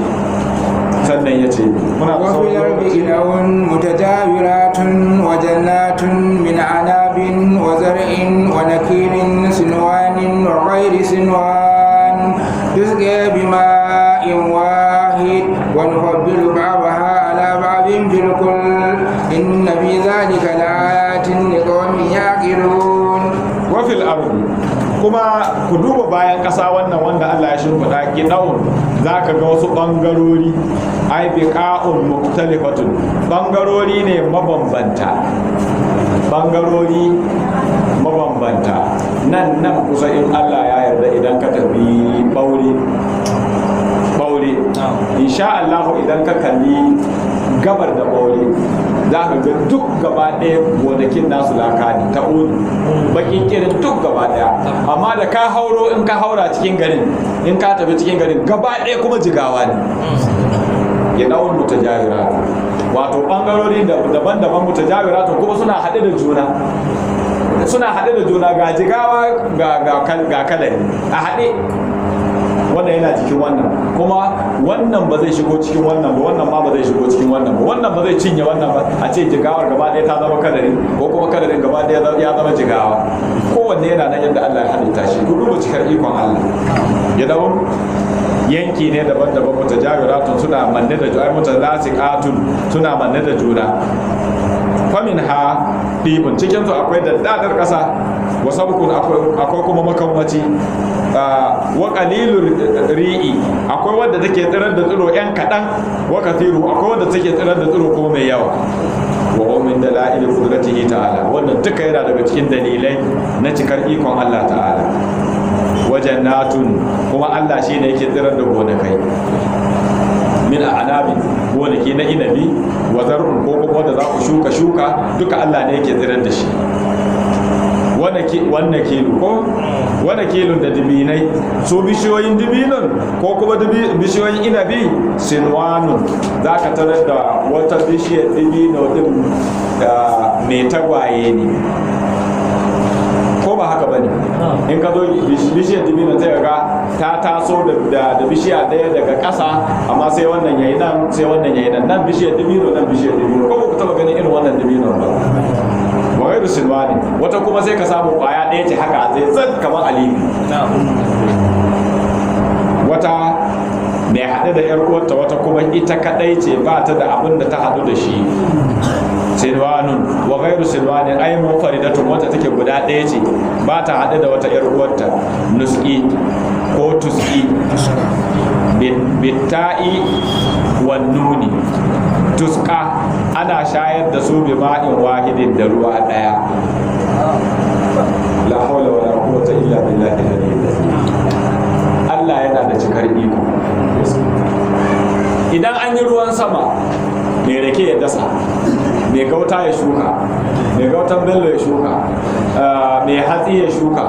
Sannan ya ce muna da وفي الأرض إناء متجاورات وجنات من عناب وزرع ونخيل صنوان وغير صنوان تسقى بماء واحد ونفضل بعضها على بعض في الكل إن في ذلك لآيات لقوم يعقلون. وفي الأرض kuma ku duba bayan ƙasa wannan wanda Allah ya shimfiɗa gidaun, za ka ga wasu ɓangarori, ai biqa'un muktalifatun, ɓangarori ne mabambanta, nan kusa in Allah ya yarda idan ka tafi ɓaure insha Allah idan ka kalli gabar da ɓaure za ka ga duk gaba ɗaya gonakin nasu laka ne ta uni bakin kirin duk gaba ɗaya, amma da ka hauro in ka haura cikin garin, in ka tafi cikin garin gaba ɗaya kuma jigawa ne. Ya ɗaurin mutajawira, wato ɓangarori daban-daban mutajawira to kuma suna haɗe da juna, ga jigawa ga kalari a haɗe wannan yana cikin wannan, kuma wannan ba zai shigo cikin wannan ba, wannan ma ba zai shigo cikin wannan ba, wannan ba zai cinye wannan ba, a ce jigawar gaba ɗaya ta zama kadari ko kuma kadarin gaba ɗaya ya zama jigawa. Kowanne yana nan yadda Allah ya halitta shi. Ku duba cikar ikon Allah. Ya dawo yanki ne daban-daban, mutajawiratun suna manne da juna, mutalasiqatun suna manne da juna. Famin ha ɗibin cikin su akwai daddadar ƙasa, wa sabkun akwai kuma makammaci, wa qalilur ri'i akwai wanda take tsirar da tsiro yan kaɗan, wa kathiru akwai wanda take tsirar da tsiro kuma mai yawa. Wa min dalail qudratihi ta'ala, wannan duka yana daga cikin dalilai na cikar ikon Allah ta'ala. Wajen natun kuma Allah shi ne yake tsirar da gonakai min a'nabi, gonaki na inabi, wa zar'un ko kuma wanda za ku shuka duka Allah ne yake tsirar da shi. Wannan kilo ko wani kilon da dibinai, su bishiyoyin dibinon ko kuma bishiyoyin inabi sinwanun, za ka tarar da wata bishiyar dibino din da mai tagwaye ne, ko ba haka bane? In ka zo bishiyar dibino zai ga ta taso da bishiya daya daga ƙasa, amma sai wannan yayi nan sai wannan yayi nan bishiyar dibino nan bishiyar dibino, ko ba ku taba ganin irin wannan dibino ba? Wai silwani wata kuma sai ka samu kwaya ɗaya ce haka zai zan kamar alibi, wata mai haɗe da yar uwarta, wata kuma ita kadai ce ba ta da abin da ta haɗu da shi. Silwanun wa ghairu silwanin ay munfaridatun, wata take guda ɗaya ce ba ta haɗe da wata yar uwarta. Nuski ko tuski bitta'i wan nuni, tuska ana shayar da su bi ma'in wahidin da ruwa ɗaya. La hawla wala quwwata illa billahi al-aliyyil azim. Allah yana da cikar iko. Idan an yi ruwan sama, mai rake ya dasa, mai gauta ya shuka, mai gautan bello ya shuka, mai hatsi ya shuka,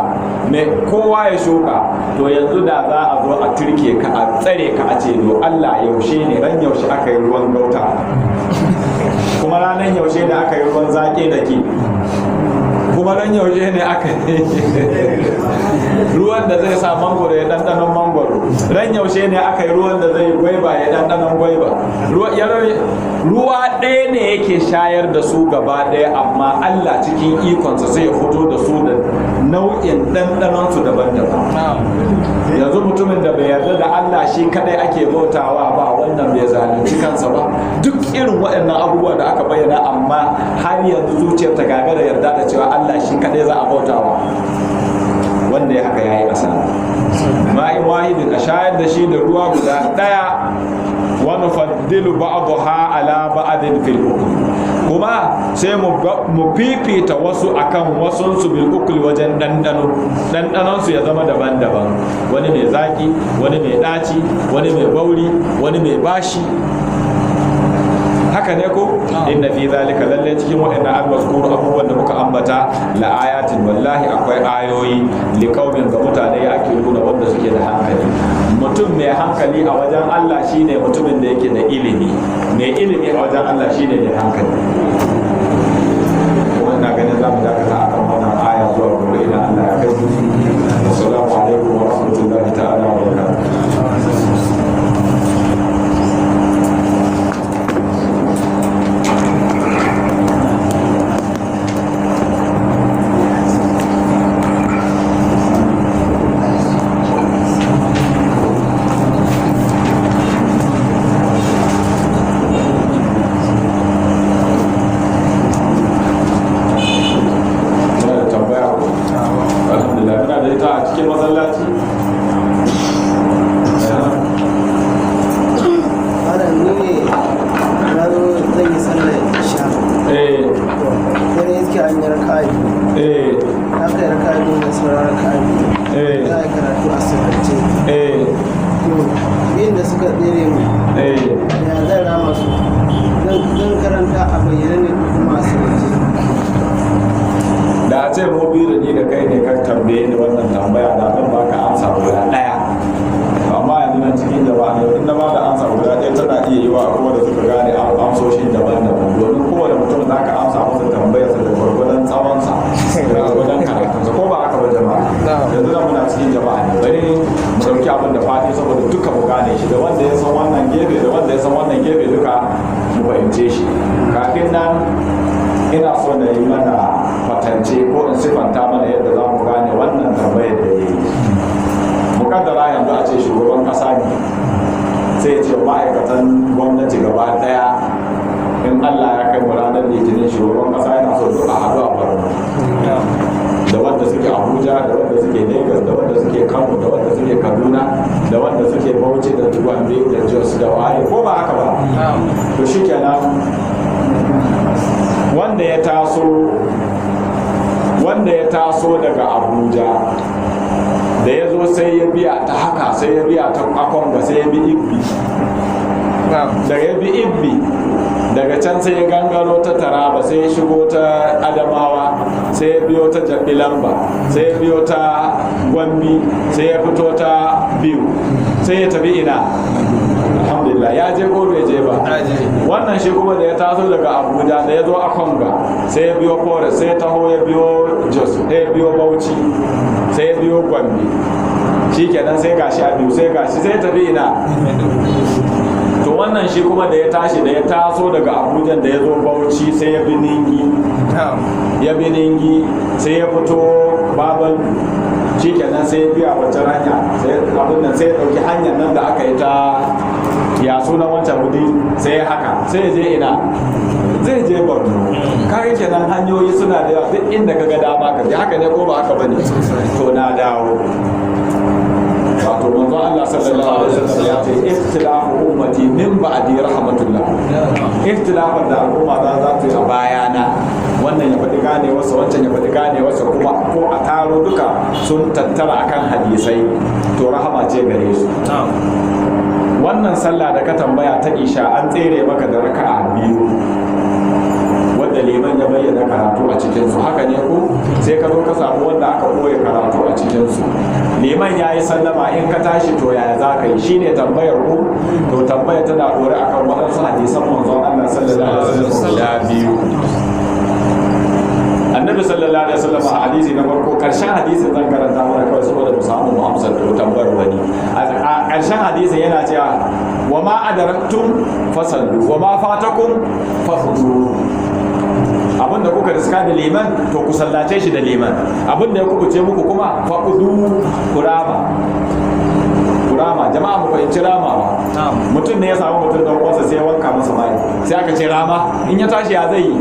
mai kowa ya shuka, to yanzu da za a zo a turke ka, a tsare ka, a ce do Allah yaushe ne, ran yaushe aka yi ruwan gauta, kuma ranar yaushe ne aka yi ruwan zaƙe da ke, kuma ran yaushe ne aka yi ruwan da zai sa mangoro ya ɗanɗanon mangoro, ran yaushe ne aka yi ruwan da zai gwaiba ya ɗanɗanon gwaiba. Ruwa ɗaya ne yake shayar da su gaba ɗaya, amma Allah cikin ikonsa sai ya fito da su da nau'in ɗanɗanon su daban-daban. Yanzu mutumin da bai yarda da Allah shi kadai ake bautawa ba, wannan bai zalunci kansa ba. Duk irin waɗannan abubuwa da aka bayyana, amma har yanzu zuciyar ta gagara yarda da cewa Allah shi kadai za a bautawa, wanda ya haka yayi asara. Ma'in wahidin, a shayar da shi da ruwa guda ɗaya. Wa nufaddilu ba'daha ala ba'din fil ukul, kuma sai mu fifita wasu akan wasunsu bil ukul wajen ɗanɗanon su ya zama daban-daban, wani mai zaki, wani mai ɗaci, wani mai bauri, wani mai bashi. Haka ne ko? Inna fi zalika lalle cikin waɗannan almaskuru abubuwan da muka ambata la ayatin, wallahi akwai ayoyi li qaumin, ga mutane ya ake nuna wanda suke da hankali. Mutum mai hankali a wajen Allah shine mutumin da yake da ilimi, mai ilimi a wajen Allah shine mai hankali. Kuma ina ganin za mu dakata a kan wannan aya zuwa gobe idan Allah ya kai mu. Assalamu alaikum wa rahmatullahi ta'ala wa barakatuh. masallaci abin da fadi saboda duka mu gane shi, da wanda ya san wannan gefe da wanda ya san wannan gefe duka mu fahimce shi. Kafin nan ina so na yi mana kwatance ko in sifanta mana yadda za mu gane wannan tambayar da ya yi. Mukaddara yanzu a ce shugaban kasa ne sai ce ma'aikatan gwamnati gaba daya in Allah ya kai mu ranar litinin shugaban kasa yana so duk a haɗu a Borno, da wanda suke Abuja, da wanda suke Lagos, da wanda suke Kano, da wanda suke Kaduna, da wanda suke Bauchi, da Gombe, da Jos, da Waye, ko ba haka ba? To shikenan wanda ya taso daga Abuja da ya zo sai ya biya ta haka, sai ya biya ta Akonga, sai ya bi Ibbi, daga ya bi Ibbi daga can sai ya gangaro ta Taraba, sai ya shigo ta Adamawa, sai ya biyo ta Jabilamba, sai ya biyo ta Gombe, sai ya fito ta Biu, sai ya tafi ina. Alhamdulillah ya je ko bai je ba. Wannan shi kuma da ya taso daga Abuja da ya zo Akonga, sai ya biyo Forest, sai ya taho ya biyo Jos, sai ya biyo Bauchi, sai ya biyo Gombe, shi kenan sai gashi a Biu, sai gashi sai ya tafi ina. To wannan shi kuma da ya tashi da ya taso daga Abuja da ya zo Bauchi, sai ya bi Ningi, sai ya fito Babal, shi kenan sai ya biya wacce hanya, sai abin nan sai ya dauki hanyar nan da aka yi ta ya sunan wancan wudi, sai ya haka sai ya je ina, zai je Borno. Kage kenan hanyoyi suna da yawa, duk inda kaga dama ka je. Haka ne ko ba haka bane? To na dawo, wato manzo Allah sallallahu alaihi wasallam ya ce ikhtilafu ummati min ba'di rahmatullah. Ikhtilafan da al'umma za ta yi a bayana, wannan ya faɗi gane wasu, wancan ya faɗi gane wasu, kuma ko a taro duka sun tattara akan hadisai, to rahama ce gare su. Wannan sallah da ka tambaya ta isha an tsere maka da raka'a biyu wanda liman ya bayyana karatu a cikinsu, haka ne ko? Sai ka zo ka samu wanda aka koya karatu a cikinsu, liman ya yi sallama, in ka tashi to yaya za ka yi? Shine tambayar ku. To tambayar tana ɗore akan waɗansu hadisan manzon Allah sallallahu alaihi wasallam guda biyu. Annabi sallallahu alaihi wasallam a hadisi na farko, karshen hadisin zan karanta mana kawai saboda mu samu mu amsa da tambayar wani. A karshen hadisin yana cewa wa ma adaraktum fasallu wa ma fatakum fakhudhu. Abinda kuka riska da liman to ku sallace shi da liman, abinda ya kubuce muku kuma faqudu kurama. Jama'a mu fahimci rama ba. Mutum ne ya samu mutum don uwansa sai ya wanka masa mai, sai aka ce rama, in ya tashi ya zai yi?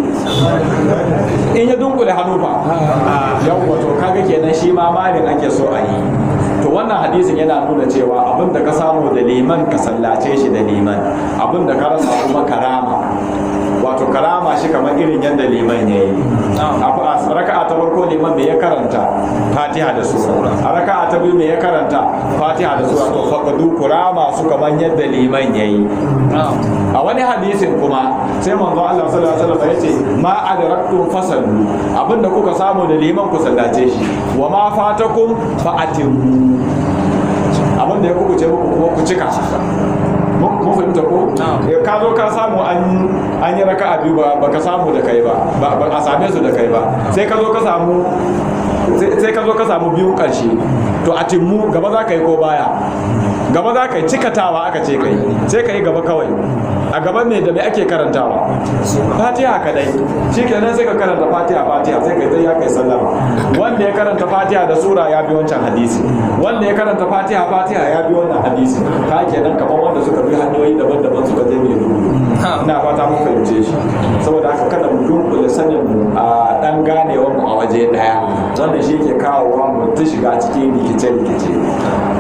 In ya dunkule hannu ba yawwa, to kaga kenan shi ma malin ake so a yi. To wannan hadisin yana nuna cewa abinda ka samu da liman ka sallace shi da liman, abinda ka rasa kuma karama. Wato karama shi kamar irin yadda liman ya yi. A raka'a ta farko liman me ya karanta? Fatiha da sura. A raka'a ta biyu me ya karanta? Fatiha da sura. To faqadu kurama su kamar yadda liman ya yi. A wani hadisin kuma sai manzo Allah sallallahu alaihi wasallam ya ce ma adraktum fasallu, abinda kuka samu da liman ku sallace shi, wa ma fatakum fa atimmu, abinda ya kubuce muku kuma ku cika. Mun fahimta ko? Ka zo ka samu an yi raka'a biyu ba ka samu da kai ba a same su da kai ba, sai ka zo ka samu biyun ƙarshe, to a timmu gaba za ka yi ko baya? Gaba za ka yi, cikatawa aka ce kai, sai ka yi gaba kawai. A gaban ne da me ake karantawa? Fatiha kadai. Shi kenan sai ka karanta Fatiha sai ka yi ya kai sallama. Wanda ya karanta Fatiha da sura ya bi wancan hadisi, wanda ya karanta Fatiha ya bi wannan hadisi. Ka kenan kamar wanda suka bi hanyoyi daban-daban suka je mai dubu. Ina fata mun fahimce shi. Saboda haka kada mu dunkule sanin mu a dan ganewa mu a waje daya, wannan shi ke kawowa mu ta shiga cikin rikice-rikice.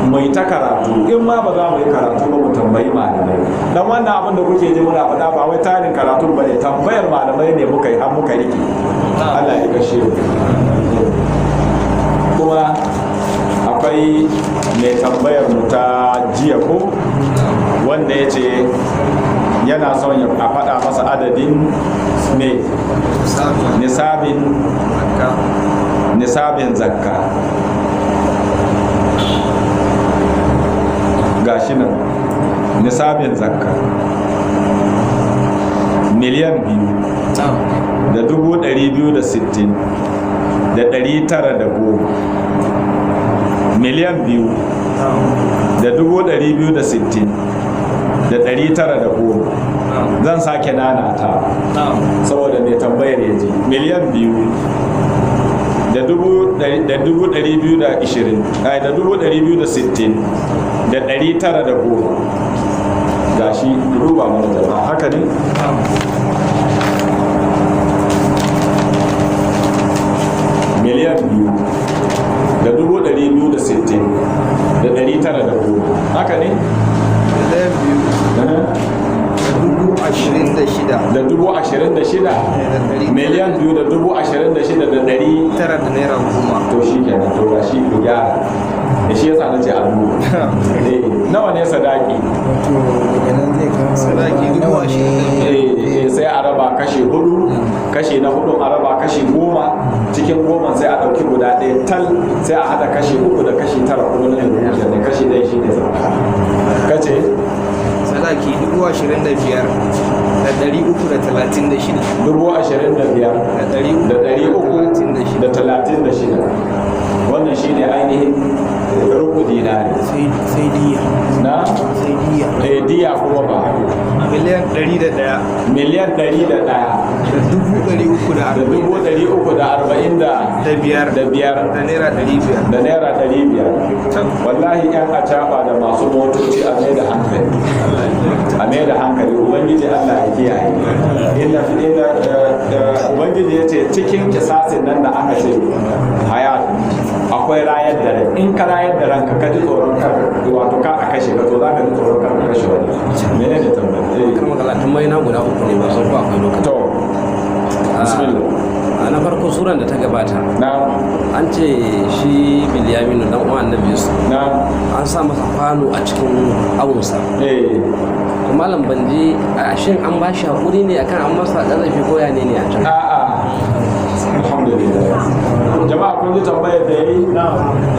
Mai ta karatu, in ma ba za mu yi karatu ba mu tambayi malamai. Dan wannan abin da kuke ji muna faɗa ba wai tarin karatu ba ne, tambayar malamai ne muka yi har muka rike. Allah ya kashe mu. Kuma akwai mai tambayar mu ta jiya ko wanda ya ce yana son ya faɗa masa adadin ne nisabin zakka. Gashi nan nisabin zakka miliyan 2,260,910, miliyan 2 da 260 da 910. Zan sake nanata saboda mai tambayar ya ji. miliyan 2 da 220 da 260 da 910. ga shi duba mana jama'a haka ne. miliyan 2 da 260 da 910 haka ne. miliyan 2 da 26,000 miliyan 2 da 26,000 da 900 da naira 10. to shi kenan to ga shi ku gyara da shi yasa nace allu. Nawa ne sadaki? Sadaki nawa ne? Sai a raba kashi 4, kashi na 4 a raba kashi 10, cikin 10 sai a dauki guda ɗaya tal, sai a hada kashi 3 da kashi 9 kuma ne da kashi 1 shi ne sadaka. Kace sadaki 25,336 25,336 wannan shi ne ainihin rubu dinari. sai diya Na? Diya kuma ba miliyan 101 miliyan 101 da 340 da biyar da naira 500 da naira 500. Wallahi yan acaba da masu motoci a mai da hankali ubangiji Allah ya kiyaye. Inda ubangiji ya ce cikin kisasin nan da aka ce hayat akwai rayar da rai. In ka rayar da ranka ka ji tsoron wato ka a kashe ka to za ka ji tsoron ka kashe wani. Mene ne tambaya? Kuma tambayi na guda 3 ne ba san ko akwai lokaci. To bismillah. Na farko suran da ta gabata an ce shi Bilyaminu dan uwan Annabi Yusuf an sa masa kwano a cikin awunsa. To malam banji shin an ba shi hakuri ne akan an masa ƙarfi ko ya ne a can? Alhamdulillah. Jama'a kun ji tambayar da yayi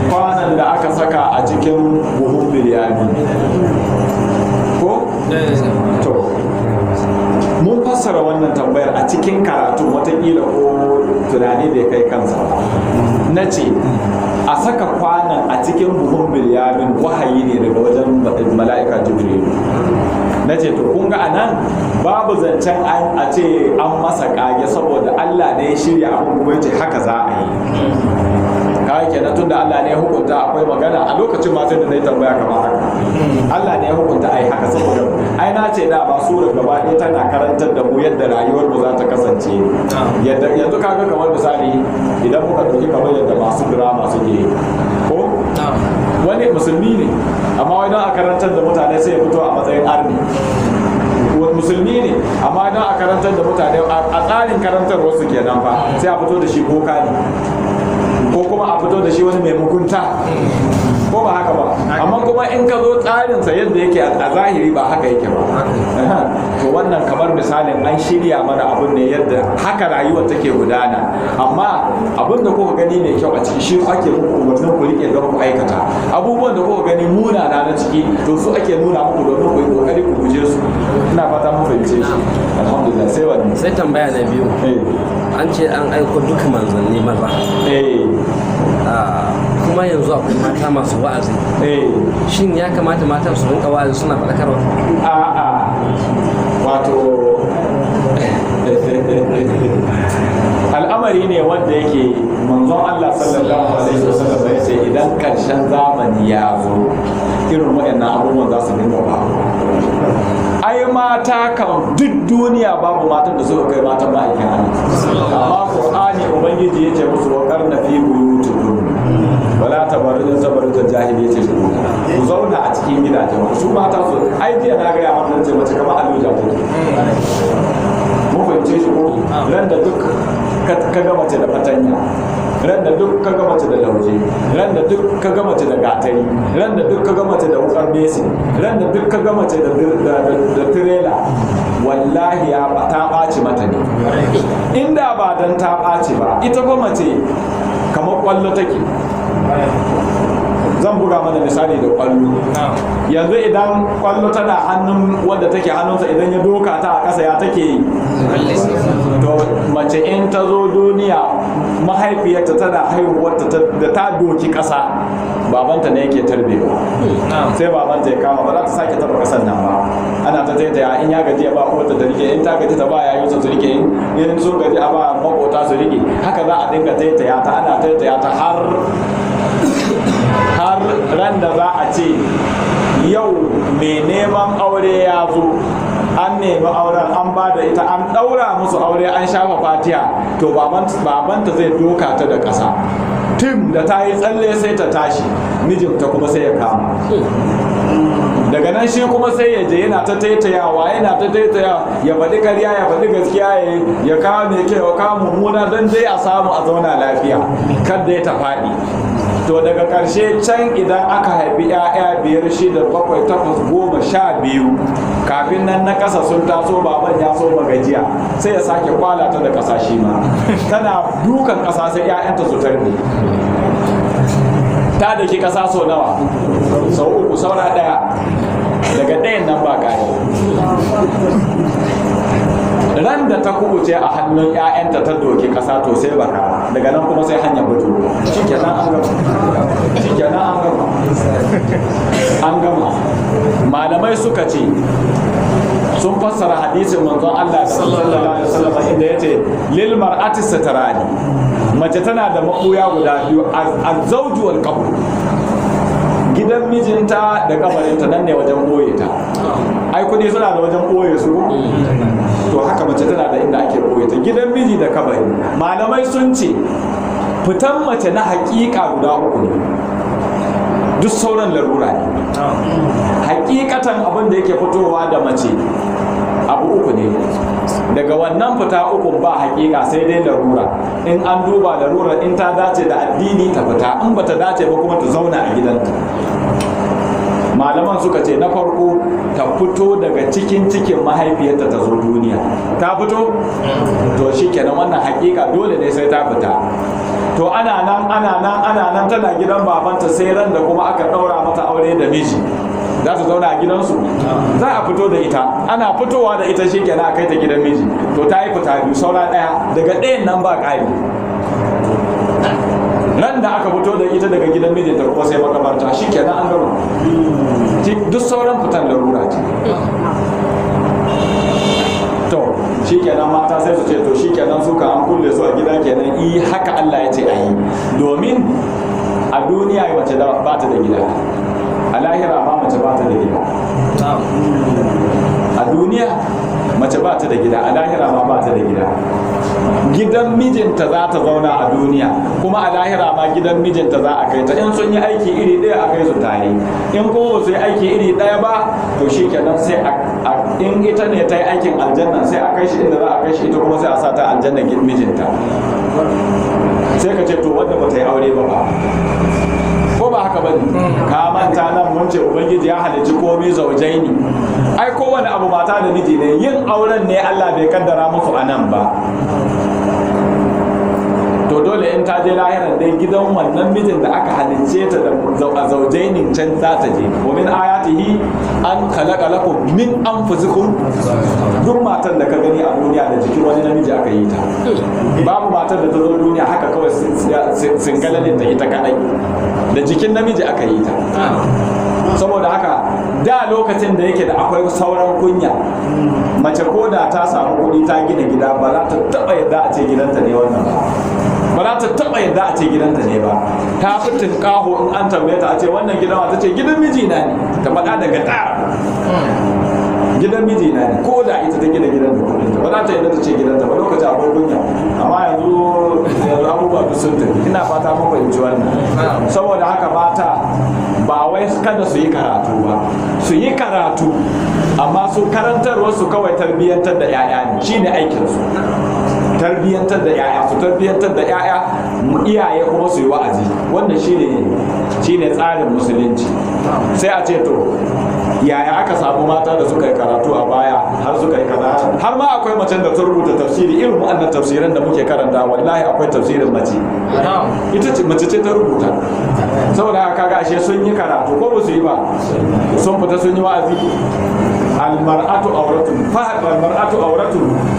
kwanan da aka saka a cikin buhun Bilyaminu ko? To mun fassara wannan tambayar a cikin karatu watakila ko tunani da ya kai kansa na ce a saka kwanan a cikin buhun Bilyamin wahayi ne daga wajen mala'ika Jibril. Na ce to kun ga anan babu zancen a ce an masa kage saboda Allah ne ya shirya abin kuma ce haka za a yi. Kawai kenan tunda Allah ne ya hukunta akwai magana a lokacin ma sai da zai tambaya kamar haka. Allah ne ya hukunta ai haka saboda ai na ce da ba sura gaba ɗaya tana karantar da mu yadda rayuwar mu za ta kasance. Yanzu kaga kamar misali idan muka ɗauki kamar yadda masu drama suke yi ko wani musulmi ne amma wani a karantar da mutane sai ya fito a matsayin arni. Musulmi ne amma don a karantar da mutane a tsarin karantar wasu kenan fa sai a fito da shi boka ne ko kuma a fito da shi wani mai mugunta ko ba haka ba amma kuma in ka zo tsarinsa yadda yake a zahiri ba haka yake ba. To wannan kamar misalin an shirya mana abun ne yadda haka rayuwar take gudana amma abin da kuka gani mai kyau a ciki shi ake muku umarnin ku rike don ku aikata abubuwan da kuka gani munana na ciki to su ake nuna muku domin ku yi kokari ku guje su. Ina fata mun fahimce shi. Alhamdulillah. Sai wani sai tambaya na biyu an ce an aiko duka manzanni maza kuma yanzu akwai mata masu wa'azi. Shin ya kamata matan su rinka wa'azi suna faɗakarwa? Wato al'amari ne wanda yake manzon Allah sallallahu alaihi wasallam ya ce idan karshen zamani ya zo irin waɗannan abubuwan za su dinga ba. Ai mata kan duk duniya babu matan da suka kai matan ma'aikin Allah. Amma Qur'ani ubangiji ya ce musu wa qarna fi buyutikum wala tabarrujal jahiliyyati ku zauna a cikin gidajen ku. Su mata su ai jiya na ga ya mata ce mace kamar aluja take. Mun fahimce shi ko ran da duk ka ga mace da fatanya, ran da duk ka ga mace da lauje, ran da duk ka ga mace da gatari, ran da duk ka ga mace da wukar besi, ran da duk ka ga mace da tirela, wallahi ya ta ɓaci mata ne. Inda ba dan ta ɓaci ba ita fa mace kamar kwallo take zan buga mana misali da kwallo. Yanzu idan kwallo tana hannun wanda take hannunsa, idan ya doka ta a ƙasa ya take yi. To mace in ta zo duniya, mahaifiyarta tana haihuwarta da ta doki ƙasa, babanta ne yake tarbewa. Sai babanta ya kama, ba za ta sake taba ƙasar nan ba. Ana ta taitaya, in ya gaji ya ba uwarta ta rike, in ta gaji ta ba yayin su rike, in sun gaji a ba makota su rike. Haka za a dinga taitaya ta, ana taitaya ta har ran da za a ce yau mai neman aure ya zo, an nemi auren, an ba da ita, an ɗaura musu aure, an shafa fatiha, to babanta zai doka ta da ƙasa. Tim da ta yi tsalle sai ta tashi, mijinta kuma sai ya kama. Daga nan shi kuma sai ya je yana ta taitayawa ya faɗi ƙarya ya faɗi gaskiya ya kawo mai kyau ya kawo mummuna don dai a samu a zauna lafiya, kada ya ta faɗi. To daga ƙarshe can idan aka haifi 'ya'ya 5, 6, 7, 8, 10, 12, kafin nan na ƙasa sun taso, baban ya so magajiya, sai ya sake kwala ta da ƙasa shi ma. Tana dukan ƙasa sai 'ya'yanta su tarbe. Ta daki ƙasa sau nawa? Sau 3, saura 1. Daga ɗayan nan ba ƙari. Ran da ta kubuce a hannun 'ya'yanta ta doki ƙasa, to sai baka, daga nan kuma sai hanyar batu. Shikenan an gama. Malamai suka ce sun fassara hadisin manzon Allah sallallahu alaihi wasallam inda yace lil mar'ati satarani, mace tana da mabuya guda biyu, az-zawju wal qabr. Gidan mijinta da kabarinta nan ne wajen boye ta. Ai kudi suna da wajen boye su, to haka mace tana da inda ake boye ta, gidan miji da kabari. Malamai sun ce fitan mace na hakika guda 3 ne, duk sauran larura ne. Hakikatan abin da yake fitowa da mace abu 3 ne. Daga wannan fita 3 ba hakika, sai dai larura. In an duba larura, in ta dace da addini ta fita, in bata dace ba kuma ta zauna a gidanta. Malaman suka ce na farko ta fito daga cikin mahaifiyarta ta zo duniya. Ta fito? To shi kenan, wannan hakika dole ne sai ta fita. To ana nan tana gidan babanta, sai ran da kuma aka ɗaura mata aure da miji, za su zauna a gidansu, za a fito da ita. Ana fitowa da ita shi kenan a kai ta gidan miji. To ta yi fita 2, saura 1. Daga ɗayan nan ba ƙari. Ran da aka fito da ita daga gidan mijinta kuma sai makabarta, shi kenan an gama. Duk sauran fitan larura ce. To shi kenan mata sai su ce to shi kenan suka an kulle su a gida kenan. Haka Allah ya ce a yi. Domin a duniya mace ba ta da gida, a lahira ma mace ba ta da gida. A duniya mace ba ta da gida, a lahira ma ba ta da gida. Gidan mijinta za ta zauna a duniya, kuma a lahira ma gidan mijinta za a kai ta. In sun yi aiki iri ɗaya a kai su tare, in kuma ba su yi aiki iri ɗaya ba, to shi kenan sai in ita ne ta yi aikin aljanna sai a kai shi inda za a kai shi, ita kuma sai a sa ta aljanna mijinta. Sai ka ce to wanda ba ta yi aure ba, ko ba haka bane? Ka manta nan mun ce ubangiji ya halicci komai zaujaini. Ai kowane abu mata da miji ne, yin auren ne Allah bai kaddara musu anan ba. To dole in ta je lahiran dai gidan wannan mijin da aka halicce ta da zaujainin can za ta je. Wa min ayatihi an khalaqa lakum min anfusikum. Duk matar da ka gani a duniya da jikin wani namiji aka yi ta. Babu matar da ta zo duniya haka kawai singalalin ta ita kadai, da jikin namiji aka yi ta. Saboda haka da lokacin da yake da akwai sauran kunya, mace ko da ta samu kuɗi ta gina gida, ba za ta taɓa yadda a ce gidanta ne wannan ba za ta taɓa yadda a ce gidanta ne ba. Ta fi tinkaho in an tambaye ta a ce wannan gidan ta ce gidan mijina ne, ta faɗa daga ɗaya gidan mijina ne, ko da ita ta gina gidan da kuɗinta ba za ta yadda ta ce gidanta ba. Lokacin akwai kunya, amma yanzu abubuwa duk sun tafi. Ina fata mun fahimci wannan. Saboda haka mata ba wai kada su yi karatu ba, su yi karatu, amma su karantarwar su kawai tarbiyyantar da 'ya'ya ne, shine aikin su. Tarbiyyantar da 'ya'ya, su tarbiyyantar da 'ya'ya, iyaye kuma su yi wa'azi. Wannan shine tsarin musulunci. Sai a ce to yaya aka samu mata da suka yi karatu a baya har suka yi kaza, har ma akwai macen da ta rubuta tafsiri irin wannan tafsirin da muke karanta. Wallahi akwai tafsirin mace, ita ce mace ce ta rubuta. saboda haka kaga ashe sun yi karatu ko ba su yi ba, sun fita sun yi wa'azi. almar'atu auratun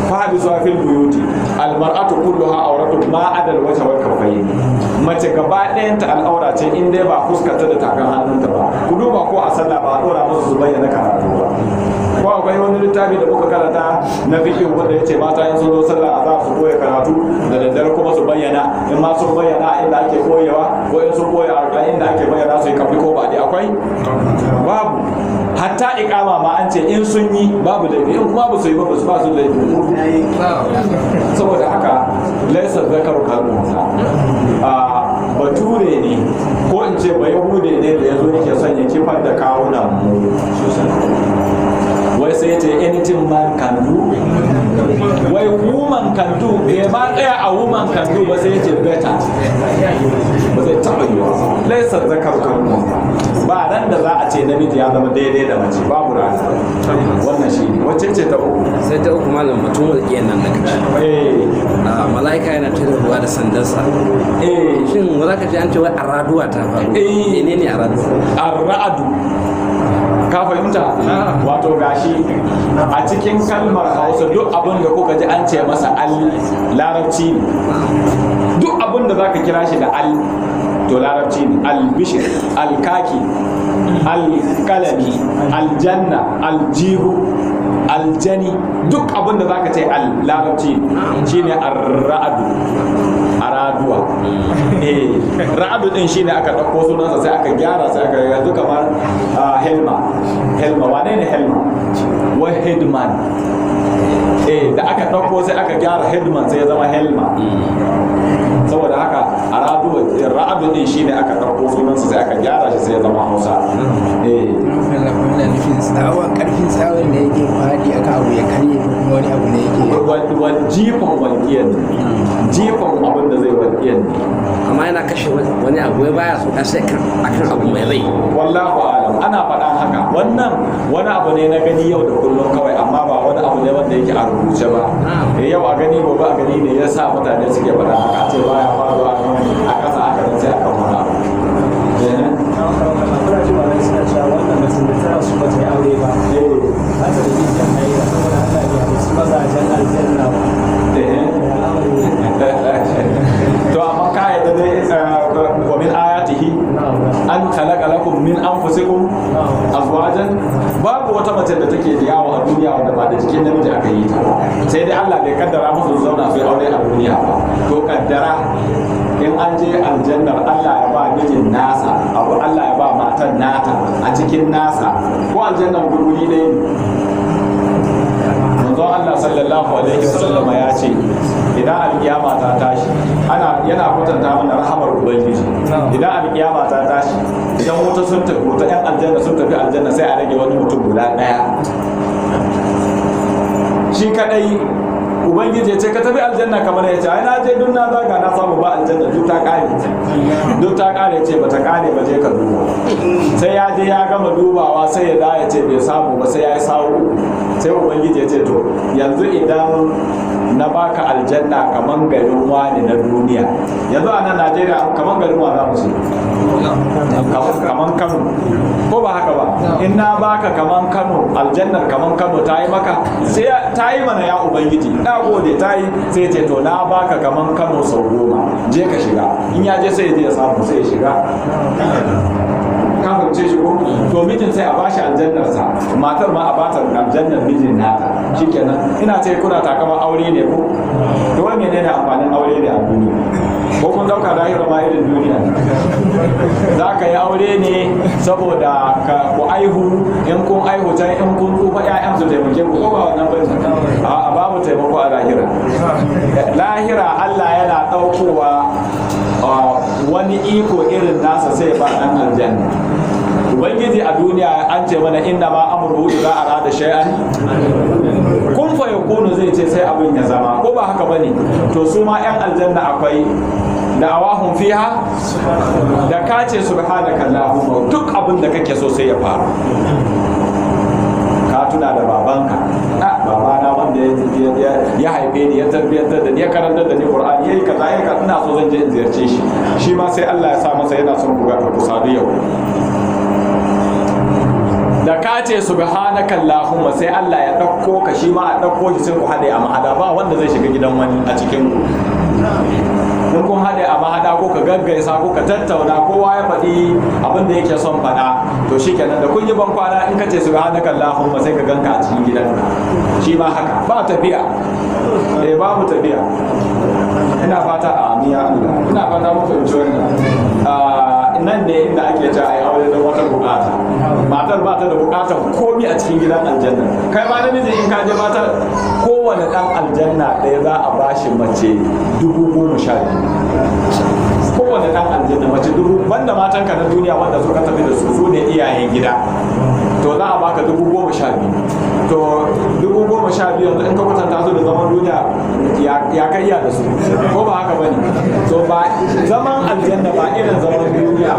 fahadisu fil buyuti, almar'atu kulluha auratun ma adal wajha wal kaffayn. Mace gaba ɗayanta al'aura ce in dai ba fuskarta da takan hannunta ba. Ku duba ko a sallah ba a dora musu su bayyana karatu ba. Ko akwai wani littafi da muka karanta na fiqh wanda yace mata in sun zo sallah za su koya karatu da daddare kuma su bayyana, in ma sun bayyana inda ake koyewa ko in sun koya a inda ake bayyana su yi kafi ko ba dai akwai babu. Hatta iqama ma an ce in sun yi babu laifi, in kuma ba su yi ba su laifi. Saboda haka laisa zakaru kalmunsa bature ne ko in ce ba yahude ne da ya zo yake son ya kifar da kawunan mu. Wai sai ce anything man can do, wai woman can do, bai ma tsaya a woman can do ba sai ce better, ba zai taɓa yi wa laisa zakaru kalmunsa. Ba ran da za a ce namiji ya zama daidai da mace, babu rana. Wannan shi ne. Wacce ce ta uku? Sai ta uku malam mutum walƙiyan nan da kace. Mala'ika yana tarbuwa da sandarsa. Shin za ka ji an ce wai araduwa ta faru? Menene araduwa? Arra'adu. Ka fahimta? Wato gashi a cikin kalmar Hausa duk abin da kuka ji an ce masa larabci ne. Duk abin da za ka kira shi da to larabci ne. Albishir, alkaki, alkalami, aljanna, aljihu, aljani, duk abin da zaka ce larabci shine ar-ra'adu, araduwa. Ra'adu din shine aka dauko sunansa sai aka gyara sai aka yanzu kamar helma wane ne helma? Wai headman. Da aka dauko sai aka gyara headman sai ya zama helma. Saboda haka ra'adu din shine aka ɗauko sunansa sai aka gyara shi sai ya zama Hausa. Karfin tsawon da yake faɗi aka abu ya karye kuma wani abu ne yake jifan walƙiyar ne, jifan abin da zai walƙiyar ne, amma yana kashe wani abu ya baya so kashe akan abu mai rai. Wallahu alam, ana faɗan haka. Wannan wani abu ne na gani yau da kullum kawai, amma ba wani abu ne wanda yake a rubuce ba. Yau a gani gobe a gani ne ya sa mutane suke faɗa haka, ce baya faruwa a ƙasa aka nan sai aka wani abu. To amma ka yadda dai wa min ayatihi an khalaqa lakum min anfusikum azwajan. Babu wata mace da take da yawo a duniya wanda ba da jikin namiji aka yi ta, sai dai Allah bai kaddara musu zauna su aure a duniya ba. To kaddara in an je aljannar Allah ya ba mijin nasa abu, Allah ya ba matan nata a cikin nasa, ko aljannar gurguri ne. Manzon Allah sallallahu alaihi wasallam ya ce idan alkiyama ta tashi yana kwatanta mana rahamar ubangiji. Idan alkiyama ta tashi, idan wuta sun tafi wuta, yan aljanna sun tafi aljanna, sai a rage wani mutum guda ɗaya shi kadai. Ubangiji ce ka tafi aljanna, kamar ya ce ai na je duk na zaga na samu ba aljanna, duk ta kare ce bata kare ba, je ka duba. Sai ya je ya gama dubawa sai ya da ya ce bai samu ba, sai ya yi sawu. Sai ubangiji ya ce to yanzu idan na baka aljanna kaman garin wani na duniya, yanzu a nan Najeriya kaman garin wa za mu ce kaman Kano, ko ba haka ba? In na baka kaman Kano, aljannar kaman Kano ta yi maka, sai ta yi mana ya ubangiji, na gode ta yi. Sai ce to na baka kaman Kano sau 10, je ka shiga. In ya je sai ya je ya samu sai ya shiga. Ka fahimce shi ko? To mijin sai a bashi aljannarsa, matar ma a bata aljannar mijin nata, shikenan. Ina ce kuna takama aure ne ko? To wani ne amfanin aure ne a duniya? Ko kun dauka lahira ma irin duniya? Za ka yi aure ne saboda ku aihu, in kun aihu can in kun tsufa 'ya'yan su taimake ku, ko ba wannan bane? A babu taimako a lahira. Lahira Allah yana ɗaukowa wani iko irin nasa sai ba ɗan aljanna. Ubangiji a duniya an ce mana inna ma amruhu idza arada shay'an kun fa yakunu, zai ce sai abin ya zama, ko ba haka bane? To su ma 'yan aljanna akwai da'awahum fiha, da ka ce subhanaka allahumma duk abin da kake so sai ya faru. Ka tuna da babanka babana wanda ya haife ni ya tarbiyyantar da ni ya karantar da ni Qur'ani yayi kaza yayi kaza ina so zan je in ziyarce shi ma sai Allah ya sa masa yana son ku sadu yau da ka ce subhanaka allahumma sai Allah ya dauko ka shi ma a dauko shi sai ku hade a mahada ba wanda zai shiga gidan wani a cikin ku in kun hade a mahada ko ka gaggaisa ko ka tattauna kowa ya faɗi abin da yake son faɗa to shikenan da kun yi ban kwana in ka ce subhanaka allahumma sai ka ganka a cikin gidanka shi ma haka ba tafiya babu tafiya ina fata amiya Allah ina fata mu fahimci wannan nan ne inda ake ta ai aure da wata bukata matar ba ta da bukatar komai a cikin gidan aljanna kai ma namiji in ka je matar kowane dan aljanna ɗaya za a bashi mace 12,000 kowane dan aljanna mace 1000 banda matan ka na duniya wanda suka tafi da su ne iyayen gida to za a baka 12,000 to 12,000 yanzu in ka kwatanta su da zaman duniya ya kai da su ko ba haka bane to ba zaman aljanna ba irin zaman duniya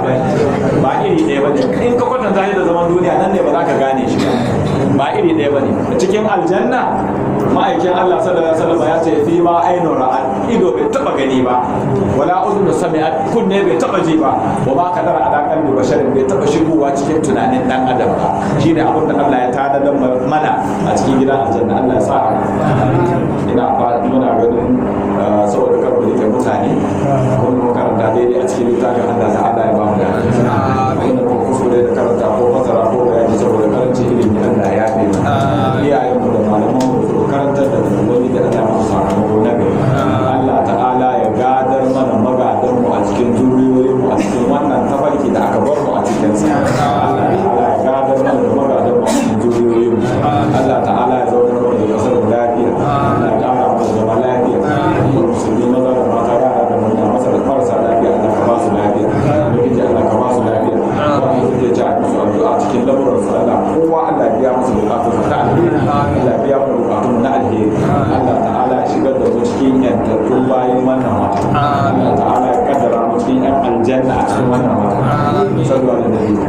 ba iri ɗaya bane in ka kwatanta shi da zaman duniya nan ne ba za ka gane shi ba iri ɗaya bane cikin aljanna ma'aikin Allah sallallahu alaihi wasallam ya ce fi ma ainun ra'at ido bai taba gani ba wala udun sami'at kunne bai taba ji ba wa ma kadara ala qalbi basharin bai taba shigowa cikin tunanin dan adam ba shine abin da Allah ya tada mana a cikin gidan aljanna Allah ya sa ina fara muna ganin saboda karbu da mutane kuma karanta daidai a cikin littafin Allah ta'ala ya ba mu da wannan ko kusure da karanta ko fasara ko bayani saboda karancin ilimi Allah ya fi iyayen mu da malaman mu karantar da wani da Allah mu sakamako na gari Allah ta'ala ya gadar mana magadan mu a cikin zuriyoyin mu a cikin wannan tafarki da aka bar mu a cikin sa Allah ta'ala ya gadar mana da magadan mu a cikin zuriyoyin mu Allah ta'ala ya zauna mu da kasar mu lafiya Allah ya kara mu da lafiya musulmi maza da mata yara da manya masa da marasa lafiya Allah ka ba su lafiya lokacin Allah ka ba su lafiya wanda suke ci a musu addu'a cikin lamuran su Allah kowa Allah ya biya musu bukatun ta alheri Allah ya biya mu bukatun na alheri Allah ta'ala ya shigar da mu cikin yantattun bayan wannan wata Allah ta'ala ya kaddara mu cikin yan aljanna a cikin wannan wata sallallahu alaihi wa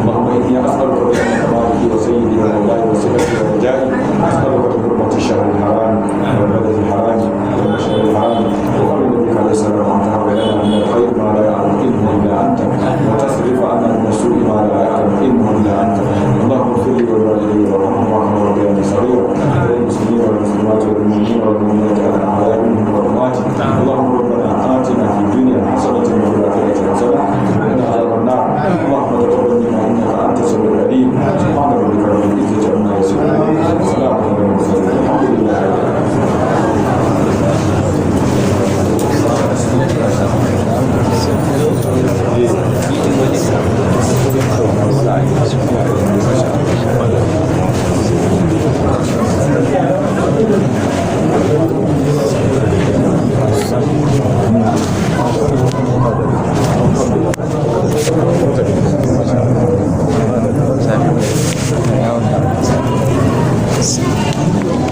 اللهم اني اسالك بأنك وسيدي ومولاي وسيلتي ورجائي اسالك بحرمة الشهر الحرام والبلد الحرام والمشهر الحرام وقبل بك الاسلام وانت لنا من الخير ما لا يعلم انه الا انت وتصرف عنا من السوء ما لا يعلم انه الا انت اللهم اغفر لي ولوالدي وارحمهم وارحم ربياني صغيرا وللمسلمين والمسلمات والمؤمنين والمؤمنات الاحياء منهم والاموات اللهم ربنا اتنا في الدنيا حسنه وفي الاخره حسنه وقنا عذاب النار اللهم تقبل منا انك انت السميع العليم سبحان ربك رب العزه عما يصفون وسلام على المرسلين الحمد لله Thank you.